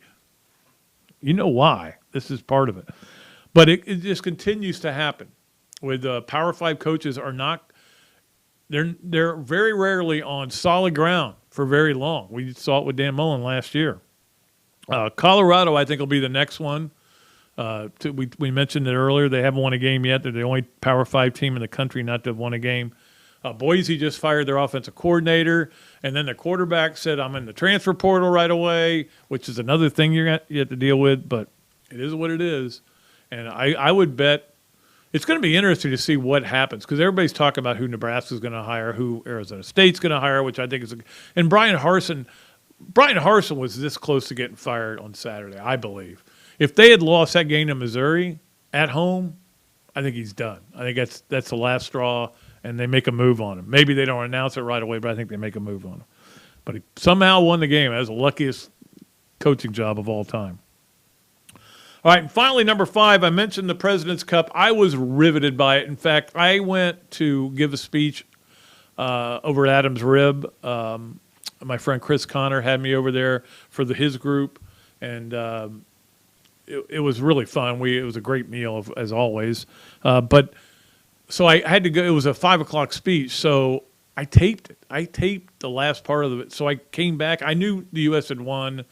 You know why. This is part of it. But it just continues to happen. With Power 5 coaches are not – they're very rarely on solid ground for very long. We saw it with Dan Mullen last year. Colorado, I think, will be the next one. We mentioned it earlier. They haven't won a game yet. They're the only Power 5 team in the country not to have won a game. Boise just fired their offensive coordinator, and then the quarterback said, I'm in the transfer portal right away, which is another thing you have to deal with, but it is what it is. And I would bet it's going to be interesting to see what happens because everybody's talking about who Nebraska's going to hire, who Arizona State's going to hire, which I think is and Brian Harsin was this close to getting fired on Saturday, I believe. If they had lost that game to Missouri at home, I think he's done. I think that's the last straw, and they make a move on him. Maybe they don't announce it right away, but I think they make a move on him. But he somehow won the game. That was the luckiest coaching job of all time. All right, and finally, number 5, I mentioned the President's Cup. I was riveted by it. In fact, I went to give a speech over at Adams Rib. My friend Chris Connor had me over there for his group, and it was really fun. It was a great meal, as always. But so I had to go. It was a 5 o'clock speech, so I taped it. I taped the last part of it. So I came back. I knew the U.S. had won,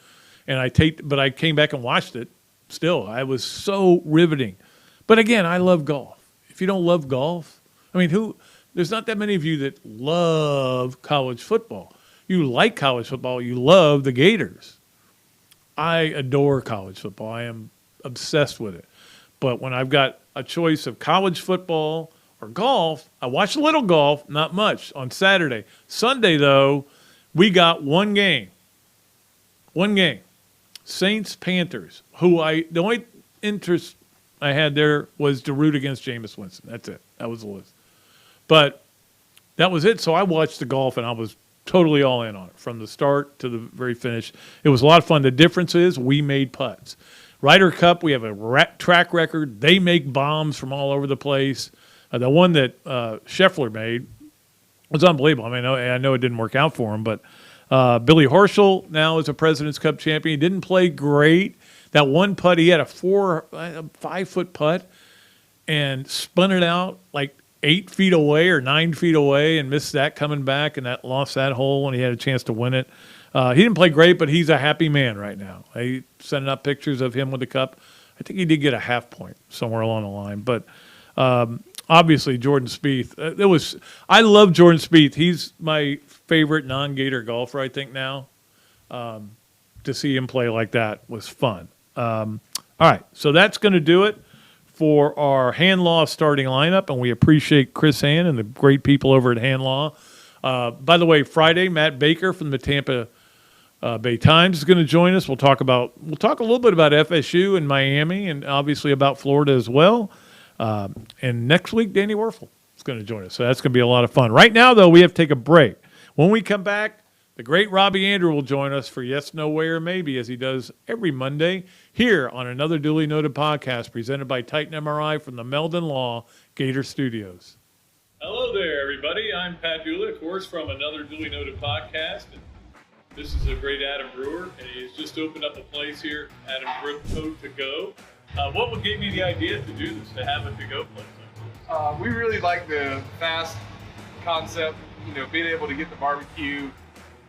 and but I came back and watched it. Still, I was so riveting. But again, I love golf. If you don't love golf, I mean, there's not that many of you that love college football. You like college football. You love the Gators. I adore college football. I am obsessed with it. But when I've got a choice of college football or golf, I watch a little golf, not much, on Saturday. Sunday, though, we got one game. One game. Saints-Panthers, the only interest I had there was to root against Jameis Winston. That's it. That was the list. But that was it. So I watched the golf, and I was totally all in on it from the start to the very finish. It was a lot of fun. The difference is we made putts. Ryder Cup, we have a track record. They make bombs from all over the place. The one that Scheffler made was unbelievable. I mean, I know it didn't work out for him, but Billy Horschel now is a President's Cup champion. He didn't play great. That one putt, he had a 5-foot putt and spun it out like 8 feet away or 9 feet away and missed that coming back and lost that hole when he had a chance to win it. He didn't play great, but he's a happy man right now. He sending up pictures of him with the cup. I think he did get a half point somewhere along the line. But obviously, Jordan Spieth. I love Jordan Spieth. He's my favorite non-Gator golfer, I think, now. To see him play like that was fun. All right, so that's going to do it for our Hand Law starting lineup, and we appreciate Chris Hand and the great people over at Hand Law. By the way, Friday, Matt Baker from the Tampa Bay Times is going to join us. We'll talk a little bit about FSU and Miami, and obviously about Florida as well. And next week, Danny Werfel is going to join us, so that's going to be a lot of fun. Right now, though, we have to take a break. When we come back, the great Robbie Andrew will join us for Yes, No, Way, or Maybe, as he does every Monday here on Another Dooley Noted Podcast, presented by Titan MRI from the Meldon Law Gator Studios. Hello there, everybody. I'm Pat Dooley, of course, from Another Dooley Noted Podcast. And this is a great Adam Brewer, and he's just opened up a place here, Adam Brewer To Go. What gave you the idea to do this, to have a to-go place? We really like the fast concept, being able to get the barbecue.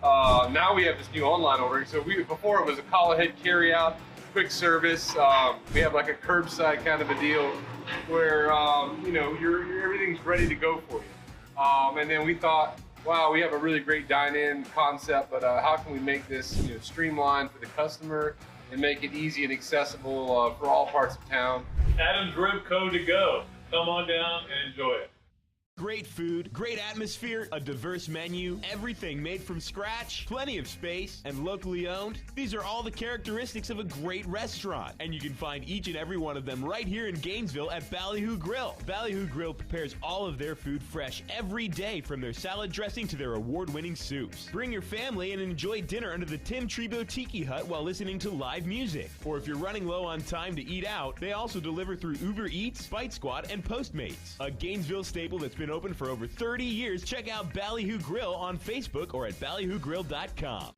Now we have this new online ordering. So before it was a call ahead carry out, quick service. We have like a curbside kind of a deal where everything's ready to go for you. And then we thought, wow, we have a really great dine-in concept, but how can we make this streamlined for the customer and make it easy and accessible for all parts of town? Adam's Rib Co. To Go. Come on down and enjoy it. Great food, great atmosphere, a diverse menu, everything made from scratch, plenty of space, and locally owned. These are all the characteristics of a great restaurant, and you can find each and every one of them right here in Gainesville at Ballyhoo Grill. Ballyhoo Grill prepares all of their food fresh every day, from their salad dressing to their award-winning soups. Bring your family and enjoy dinner under the Tim Trebo Tiki Hut while listening to live music. Or if you're running low on time to eat out, they also deliver through Uber Eats, Bite Squad, and Postmates. A Gainesville staple that's been open for over 30 years. Check out Ballyhoo Grill on Facebook or at ballyhoogrill.com.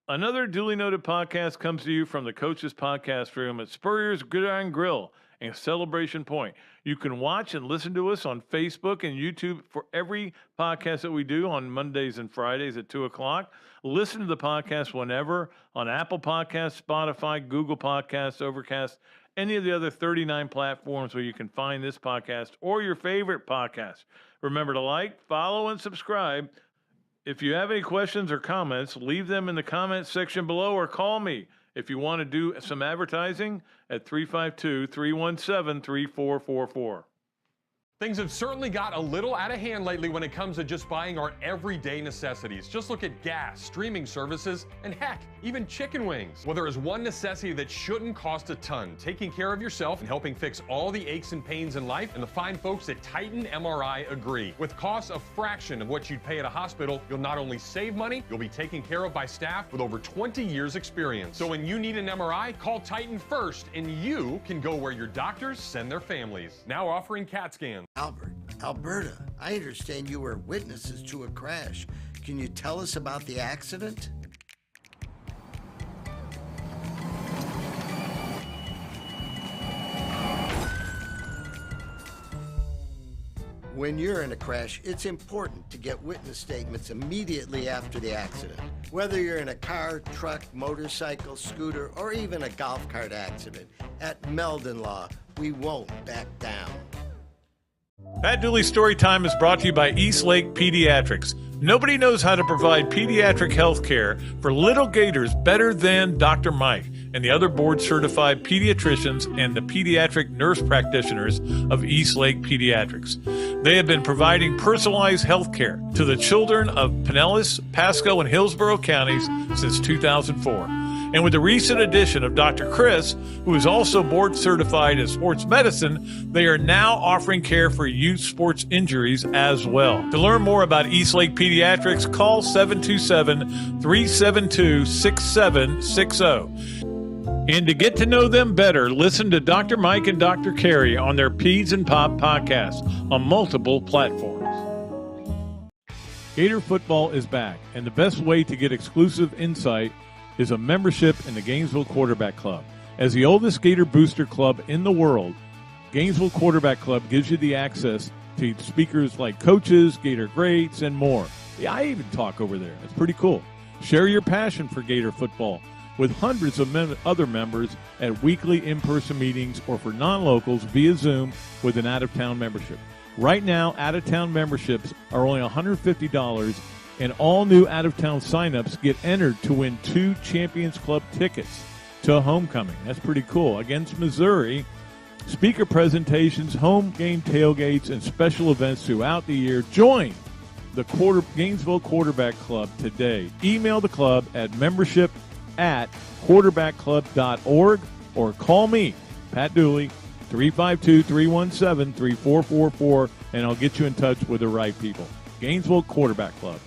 Another Duly Noted podcast comes to you from the Coach's Podcast Room at Spurrier's Gridiron Grill in Celebration Point. You can watch and listen to us on Facebook and YouTube for every podcast that we do on Mondays and Fridays at 2 o'clock. Listen to the podcast whenever on Apple Podcasts, Spotify, Google Podcasts, Overcast, any of the other 39 platforms where you can find this podcast or your favorite podcast. Remember to like, follow, and subscribe. If you have any questions or comments, leave them in the comments section below or call me if you want to do some advertising at 352-317-3444. Things have certainly got a little out of hand lately when it comes to just buying our everyday necessities. Just look at gas, streaming services, and heck, even chicken wings. Well, there is one necessity that shouldn't cost a ton: taking care of yourself and helping fix all the aches and pains in life. And the fine folks at Titan MRI agree. With costs a fraction of what you'd pay at a hospital, you'll not only save money, you'll be taken care of by staff with over 20 years experience. So when you need an MRI, call Titan first, and you can go where your doctors send their families. Now offering CAT scans. Albert, Alberta, I understand you were witnesses to a crash. Can you tell us about the accident? When you're in a crash, it's important to get witness statements immediately after the accident. Whether you're in a car, truck, motorcycle, scooter, or even a golf cart accident, at Meldon Law, we won't back down. Pat Dooley's Story Time is brought to you by Eastlake Pediatrics. Nobody knows how to provide pediatric health care for little gators better than Dr. Mike and the other board-certified pediatricians and the pediatric nurse practitioners of Eastlake Pediatrics. They have been providing personalized health care to the children of Pinellas, Pasco, and Hillsborough counties since 2004. And with the recent addition of Dr. Chris, who is also board certified in sports medicine, they are now offering care for youth sports injuries as well. To learn more about Eastlake Pediatrics, call 727-372-6760. And to get to know them better, listen to Dr. Mike and Dr. Carey on their Peds and Pop podcast on multiple platforms. Gator football is back, and the best way to get exclusive insight is a membership in the Gainesville Quarterback Club. As the oldest Gator booster club in the world, Gainesville Quarterback Club gives you the access to speakers like coaches, Gator greats, and more. Yeah, I even talk over there. It's pretty cool. Share your passion for Gator football with hundreds of other members at weekly in-person meetings or for non-locals via Zoom with an out-of-town membership. Right now, out-of-town memberships are only $150, and all new out-of-town signups get entered to win 2 Champions Club tickets to a homecoming. That's pretty cool. Against Missouri, speaker presentations, home game tailgates, and special events throughout the year. Join the Gainesville Quarterback Club today. Email the club at membership@quarterbackclub.org or call me, Pat Dooley, 352-317-3444, and I'll get you in touch with the right people. Gainesville Quarterback Club.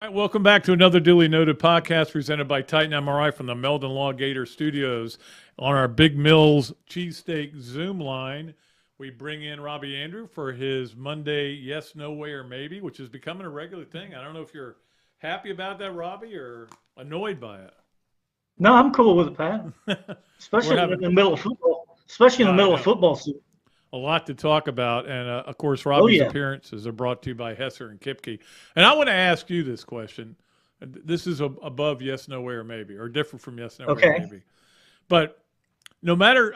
All right, welcome back to another Dooley Noted Podcast presented by Titan MRI from the Meldon Law Gator Studios. On our Big Mills Cheesesteak Zoom line, we bring in Robbie Andrew for his Monday Yes, No Way, or Maybe, which is becoming a regular thing. I don't know if you're happy about that, Robbie, or annoyed by it. No, I'm cool with it, Pat. Especially in the middle of football. Especially in the middle of football season. A lot to talk about, and of course, Robbie's appearances are brought to you by Hesser and Kipke. And I want to ask you this question. This is above Yes, No Way, or Maybe, or different from Yes, No Way, or Maybe. But no matter,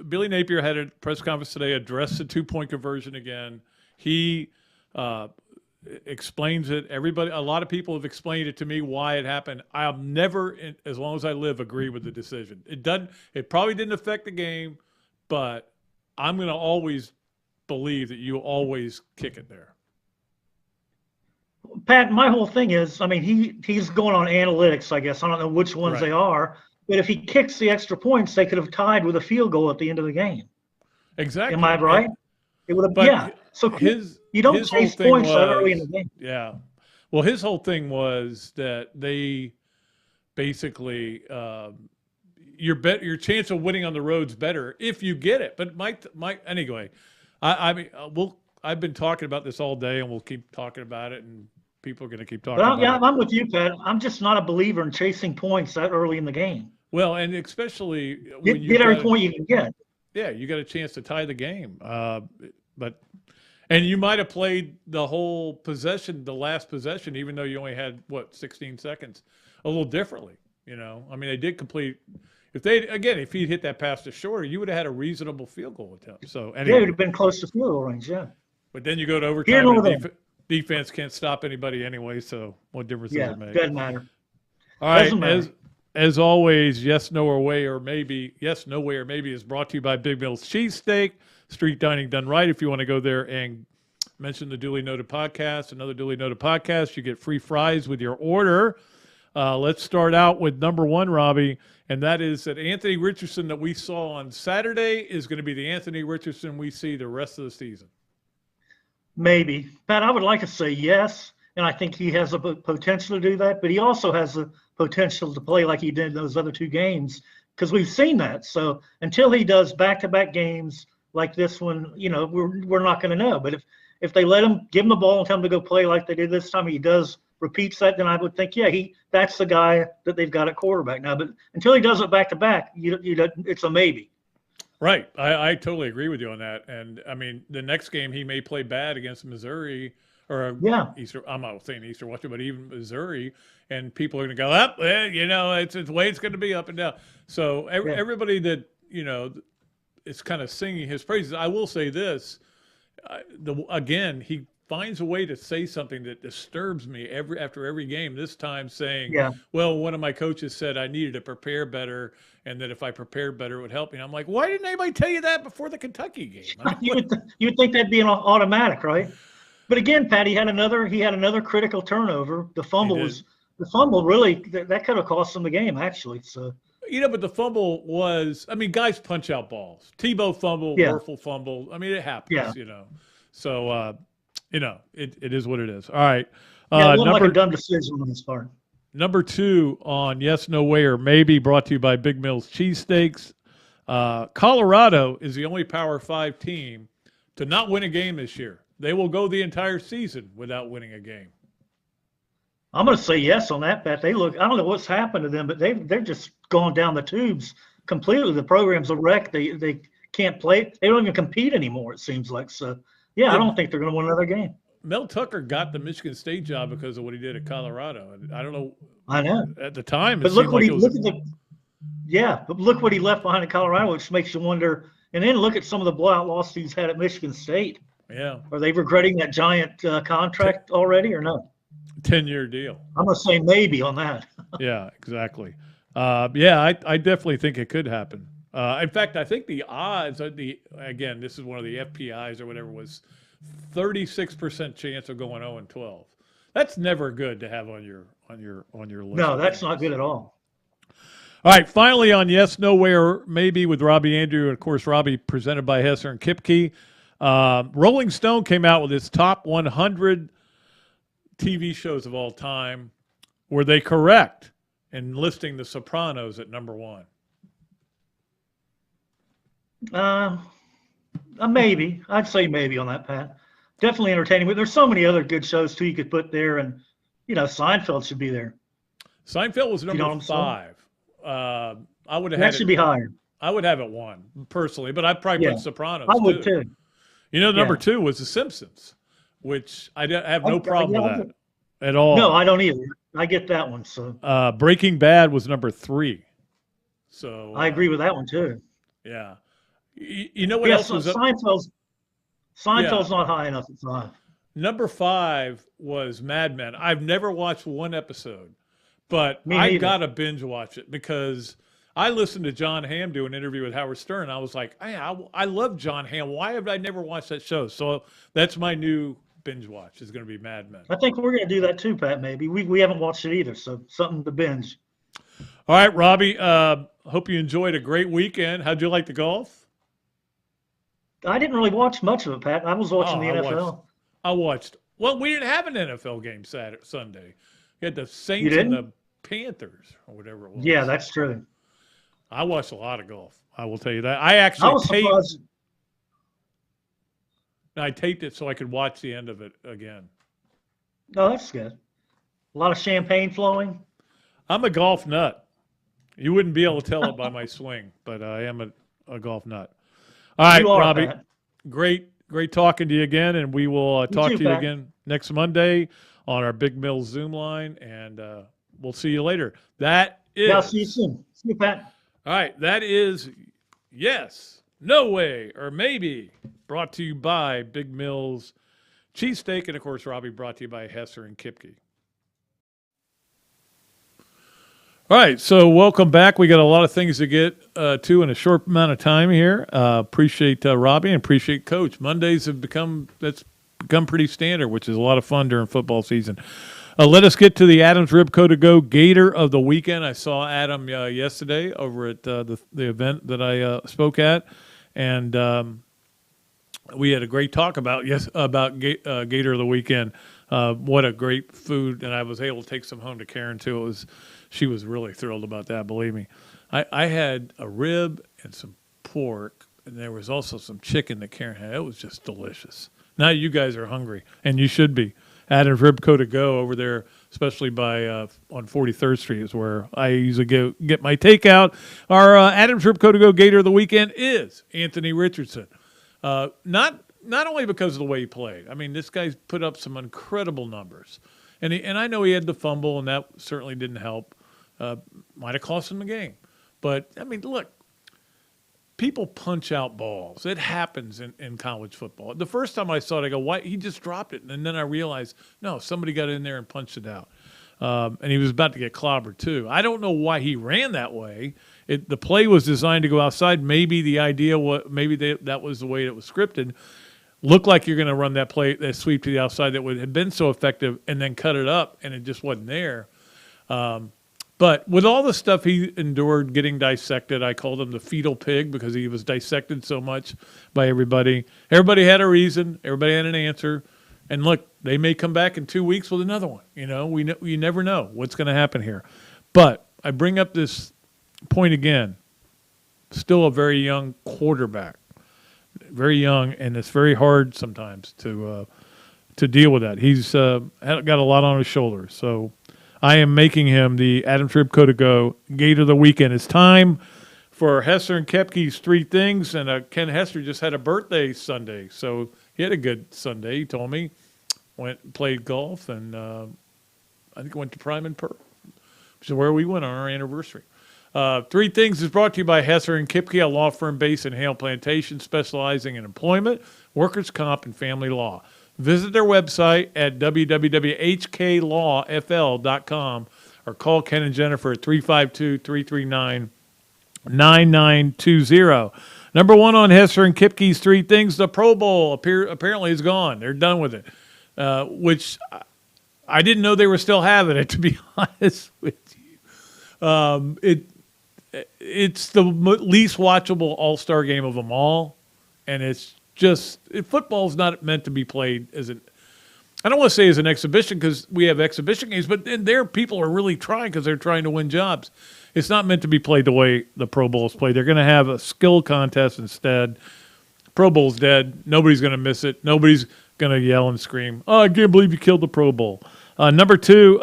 Billy Napier had a press conference today, addressed the 2-point conversion again. He explains it. A lot of people have explained it to me why it happened. I'll never, as long as I live, agree with the decision. It probably didn't affect the game, but I'm going to always believe that you always kick it there. Pat, my whole thing is, I mean, he's going on analytics, I guess. I don't know which ones they are. But if he kicks the extra points, they could have tied with a field goal at the end of the game. Exactly. Am I right? It would have, So you don't chase points that early in the game. Yeah. Well, his whole thing was that they basically your chance of winning on the road's better if you get it. But Mike, anyway, I've been talking about this all day, and we'll keep talking about it, and people are going to keep talking about it. I'm with you, Pat. I'm just not a believer in chasing points that early in the game. Well, and especially when you get every point you can get. Yeah, you got a chance to tie the game. And you might have played the whole possession, the last possession, even though you only had 16 seconds, a little differently. You know, I mean, they did complete. If he'd hit that pass to Shorter, you would have had a reasonable field goal attempt. So anyway, it would have been close to field goal range. Yeah. But then you go to overtime. And defense can't stop anybody anyway. So what difference does it make? Doesn't matter. All right. as always, Yes, No, or Way, or Maybe. Yes, No Way, or Maybe is brought to you by Big Mill's Cheesesteak. Street dining done right. If you want to go there and mention the Dooley Noted Podcast, Another Dooley Noted Podcast, you get free fries with your order. Let's start out with number one, Robbie, and that is that Anthony Richardson that we saw on Saturday is going to be the Anthony Richardson we see the rest of the season. Maybe. Pat, I would like to say yes, and I think he has a potential to do that, but he also has the potential to play like he did in those other two games because we've seen that. So until he does back-to-back games like this one, we're not going to know. But if they let him, give him the ball and tell him to go play like they did this time, he repeats that, then I would think, that's the guy that they've got at quarterback now. But until he does it back-to-back, it's a maybe. Right. I totally agree with you on that. And, I mean, the next game he may play bad against Missouri or I'm not saying Eastern Washington, but even Missouri, and people are going to go, it's the way it's going to be up and down. So everybody that, is kind of singing his praises. I will say this, again, he finds a way to say something that disturbs me after every game, this time saying, well, one of my coaches said I needed to prepare better and that if I prepared better, it would help me. And I'm like, why didn't anybody tell you that before the Kentucky game? I mean, you would think that'd be an automatic, right? But again, Pat, he had another critical turnover. The fumble really, that could have cost him the game, actually. So. But the fumble was, guys punch out balls. Tebow fumble, Werfel fumble. It happens, So, it is what it is. All right. It wasn't like a dumb decision on his part. Number two on Yes, No Way, or Maybe, brought to you by Big Mill's Cheesesteaks. Colorado is the only Power 5 team to not win a game this year. They will go the entire season without winning a game. I'm going to say yes on that, Pat. I don't know what's happened to them, but they're just going down the tubes completely. The program's a wreck. They can't play. They don't even compete anymore, it seems like. So, I don't think they're going to win another game. Mel Tucker got the Michigan State job because of what he did at Colorado. And I don't know. I know. At the time, but look what he left behind in Colorado, which makes you wonder. And then look at some of the blowout losses he's had at Michigan State. Yeah. Are they regretting that giant contract already or no? 10-year deal. I'm going to say maybe on that. Yeah, exactly. I definitely think it could happen. In fact, I think the odds again, this is one of the FPIs or whatever, was 36% chance of going 0-12. That's never good to have on your list. No, that's not good at all. All right, finally on Yes, No Way, or Maybe with Robbie Andrew, and of course Robbie presented by Hesser and Kipke. Rolling Stone came out with its top 100 TV shows of all time. Were they correct in listing The Sopranos at number one? Maybe. I'd say maybe on that, Pat. Definitely entertaining. But there's so many other good shows, too, you could put there. And, Seinfeld should be there. Seinfeld was number 5. I would have that should be higher. I would have it 1, personally. But I'd probably put Sopranos, I would, too. Number 2 was The Simpsons, which I have no problem with that at all. No, I don't either. I get that one. So Breaking Bad was number 3. So I agree with that one, too. Yeah. You know what else was up? Seinfeld's not high enough at 5. Number 5 was Mad Men. I've never watched one episode, but I got to binge watch it because I listened to John Hamm do an interview with Howard Stern. I was like, I love John Hamm. Why have I never watched that show? So that's my new binge watch is going to be Mad Men. I think we're going to do that too, Pat, maybe. We haven't watched it either, so something to binge. All right, Robbie, hope you enjoyed a great weekend. How'd you like the golf? I didn't really watch much of it, Pat. I was watching the NFL. I watched. Well, we didn't have an NFL game Sunday. We had the Saints and the Panthers or whatever it was. Yeah, that's true. I watched a lot of golf. I will tell you that. I taped it so I could watch the end of it again. Oh, that's good. A lot of champagne flowing. I'm a golf nut. You wouldn't be able to tell it by my swing, but I am a golf nut. All right, Robbie. Pat. Great talking to you again, and we will talk to you again next Monday on our Big Mill Zoom line, and we'll see you later. That is. I'll see you soon. See you, Pat. All right, that is Yes, No Way, or Maybe, brought to you by Big Mill's Cheesesteak, and of course, Robbie, brought to you by Hesser and Kipke. All right, so welcome back. We got a lot of things to get to in a short amount of time here. Appreciate Robbie and appreciate Coach. Mondays have become pretty standard, which is a lot of fun during football season. Let us get to the Adams Ribco to Go Gator of the weekend. I saw Adam yesterday over at the event that I spoke at, and we had a great talk about Gator of the weekend. What a great food, and I was able to take some home to Karen too. She was really thrilled about that, believe me. I had a rib and some pork, and there was also some chicken that Karen had. It was just delicious. Now you guys are hungry, and you should be. Adams Ribco to Go over there, especially on 43rd Street is where I usually get my takeout. Our Adams Ribco to Go Gator of the weekend is Anthony Richardson. Not only because of the way he played. I mean, this guy's put up some incredible numbers. And I know he had the fumble, and that certainly didn't help. Might have cost him the game. But, I mean, look, people punch out balls. It happens in college football. The first time I saw it, I go, why? He just dropped it. And then I realized, no, somebody got in there and punched it out. And he was about to get clobbered, too. I don't know why he ran that way. The play was designed to go outside. Maybe the idea that was the way it was scripted. Looked like you're going to run that sweep to the outside that would have been so effective and then cut it up, and it just wasn't there. But with all the stuff he endured getting dissected, I called him the fetal pig because he was dissected so much by everybody. Everybody had a reason. Everybody had an answer. And look, they may come back in 2 weeks with another one. You know, we never know what's going to happen here. But I bring up this point again. Still a very young quarterback. Very young, and it's very hard sometimes to deal with that. He's got a lot on his shoulders. So I am making him the Adams Ribco to Go Gator of the weekend. It's time for Hesser and Kepke's Three Things, and Ken Hesser just had a birthday Sunday, so he had a good Sunday. He told me went and played golf, and I think went to Prime and Perk, which is where we went on our anniversary. Three Things is brought to you by Hesser and Kipke, a law firm based in Hale Plantation, specializing in employment, workers' comp, and family law. Visit their website at www.hklawfl.com or call Ken and Jennifer at 352-339-9920. Number one on Hesser and Kipke's Three Things, the Pro Bowl apparently is gone. They're done with it, which I didn't know they were still having it, to be honest with you. It's the least watchable all-star game of them all, and it's just football's not meant to be played as I don't want to say as an exhibition because we have exhibition games, but then there people are really trying because they're trying to win jobs. It's not meant to be played the way the Pro Bowl is played. They're going to have a skill contest instead. Pro Bowl's dead. Nobody's going to miss it. Nobody's going to yell and scream, "Oh, I can't believe you killed the Pro Bowl." Number two,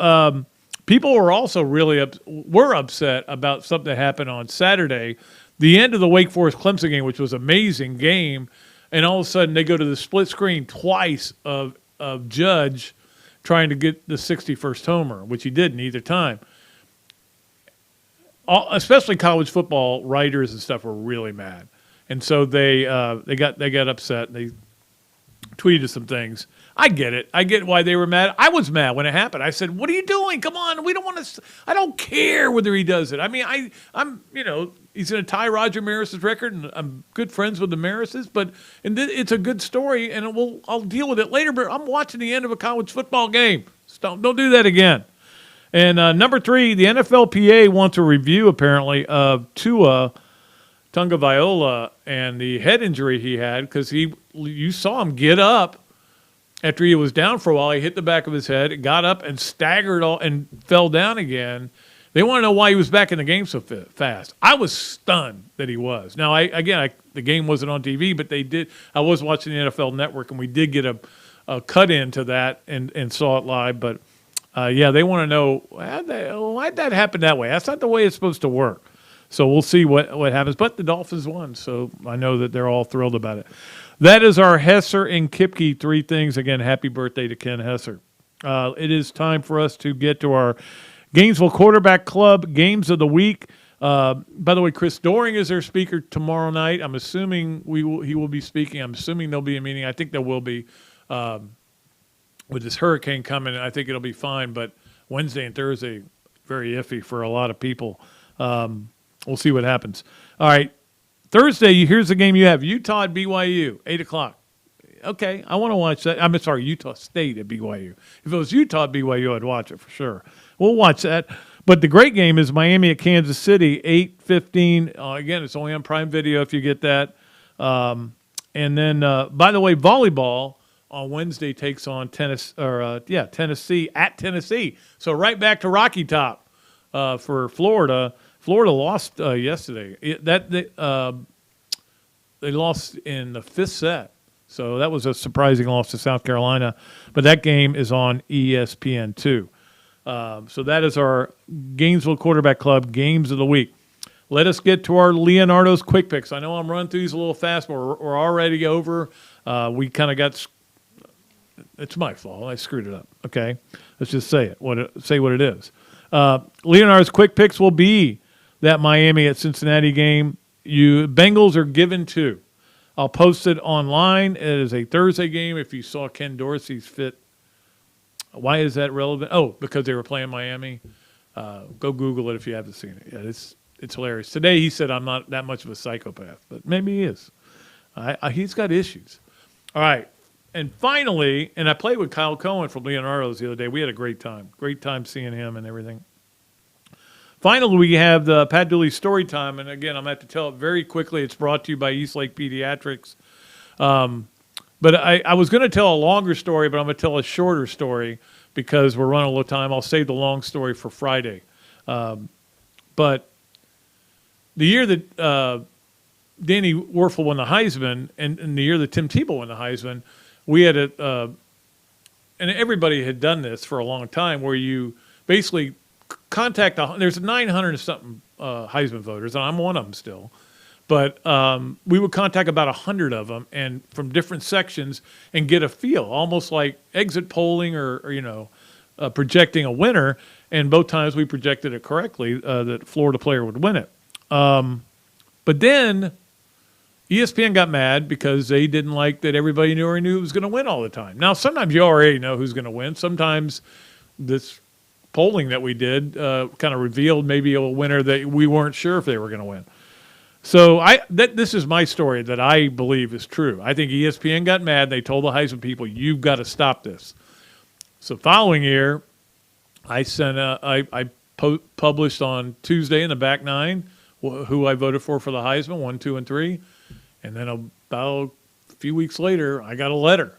people were also really upset about something that happened on Saturday, the end of the Wake Forest-Clemson game, which was an amazing game, and all of a sudden they go to the split screen twice of Judge trying to get the 61st homer, which he didn't either time. Especially college football writers and stuff were really mad, and so they got upset. And they tweeted some things. I get it. I get why they were mad. I was mad when it happened. I said, "What are you doing? Come on, we don't want to. I don't care whether he does it. I mean, I'm he's going to tie Roger Maris's record, and I'm good friends with the Marises. But it's a good story, and I'll deal with it later. But I'm watching the end of a college football game. So don't do that again." And number three, the NFLPA wants a review apparently of Tua Tagovailoa and the head injury he had because you saw him get up. After he was down for a while, he hit the back of his head, got up and staggered and fell down again. They want to know why he was back in the game so fast. I was stunned that he was. Now, the game wasn't on TV, but they did. I was watching the NFL Network, and we did get a cut into that and saw it live. But, they want to know why'd that happen that way. That's not the way it's supposed to work. So we'll see what happens. But the Dolphins won, so I know that they're all thrilled about it. That is our Hesser and Kipke Three Things. Again, happy birthday to Ken Hesser. It is time for us to get to our Gainesville Quarterback Club Games of the Week. By the way, Chris Doring is our speaker tomorrow night. I'm assuming he will be speaking. I'm assuming there'll be a meeting. I think there will be. With this hurricane coming, I think it'll be fine. But Wednesday and Thursday, very iffy for a lot of people. We'll see what happens. All right, Thursday, here's the game you have. Utah at BYU, 8 o'clock. Okay, I want to watch that. I'm sorry, Utah State at BYU. If it was Utah at BYU, I'd watch it for sure. We'll watch that. But the great game is Miami at Kansas City, 8:15. Again, it's only on Prime Video if you get that. And then, by the way, volleyball on Wednesday takes on Tennessee at Tennessee. So right back to Rocky Top for Florida. Florida lost yesterday. They lost in the fifth set. So that was a surprising loss to South Carolina. But that game is on ESPN2. So that is our Gainesville Quarterback Club Games of the Week. Let us get to our Leonardo's Quick Picks. I know I'm running through these a little fast, but we're already over. We kind of got – it's my fault. I screwed it up, okay? Let's just say it. Say what it is. Leonardo's Quick Picks will be that Miami at Cincinnati game. Bengals are given 2. I'll post it online. It is a Thursday game. If you saw Ken Dorsey's fit, why is that relevant? Oh, because they were playing Miami. Go Google it if you haven't seen it. Yeah, it's hilarious. Today he said I'm not that much of a psychopath, but maybe he is. He's got issues. All right. And finally, and I played with Kyle Cohen from Leonardo's the other day. We had a great time. Great time seeing him and everything. Finally, we have the Pat Dooley story time. And again, I'm going to have to tell it very quickly. It's brought to you by Eastlake Pediatrics. But I was going to tell a longer story, but I'm going to tell a shorter story because we're running a little time. I'll save the long story for Friday. But the year that Danny Werfel won the Heisman and the year that Tim Tebow won the Heisman, we had and everybody had done this for a long time, where you basically contact there's 900 and something Heisman voters, and I'm one of them still. But we would contact about 100 of them, and from different sections, and get a feel, almost like exit polling or projecting a winner. And both times we projected it correctly that Florida player would win it. But then ESPN got mad because they didn't like that everybody knew who was going to win all the time. Now, sometimes you already know who's going to win. Sometimes this polling that we did kind of revealed maybe a winner that we weren't sure if they were going to win. So this is my story that I believe is true. I think ESPN got mad. They told the Heisman people, you've got to stop this. So following year, I published on Tuesday in the back nine who I voted for the Heisman, 1, 2, and 3. And then about a few weeks later, I got a letter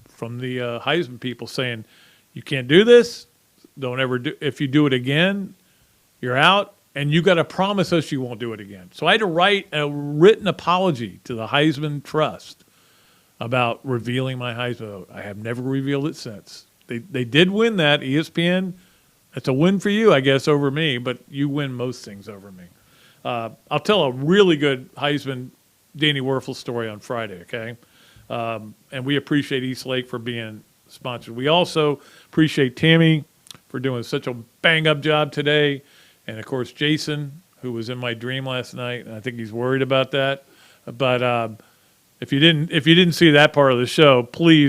from the Heisman people saying, you can't do this. Don't ever do. If you do it again, you're out. And you got to promise us you won't do it again. So I had to write a written apology to the Heisman Trust about revealing my Heisman vote. I have never revealed it since. They did win that, ESPN. That's a win for you, I guess, over me, but you win most things over me. I'll tell a really good Heisman Danny Werfel story on Friday, okay? And we appreciate Eastlake for being sponsored. We also appreciate Tammy for doing such a bang-up job today. And, of course, Jason, who was in my dream last night, and I think he's worried about that. But if you didn't see that part of the show, please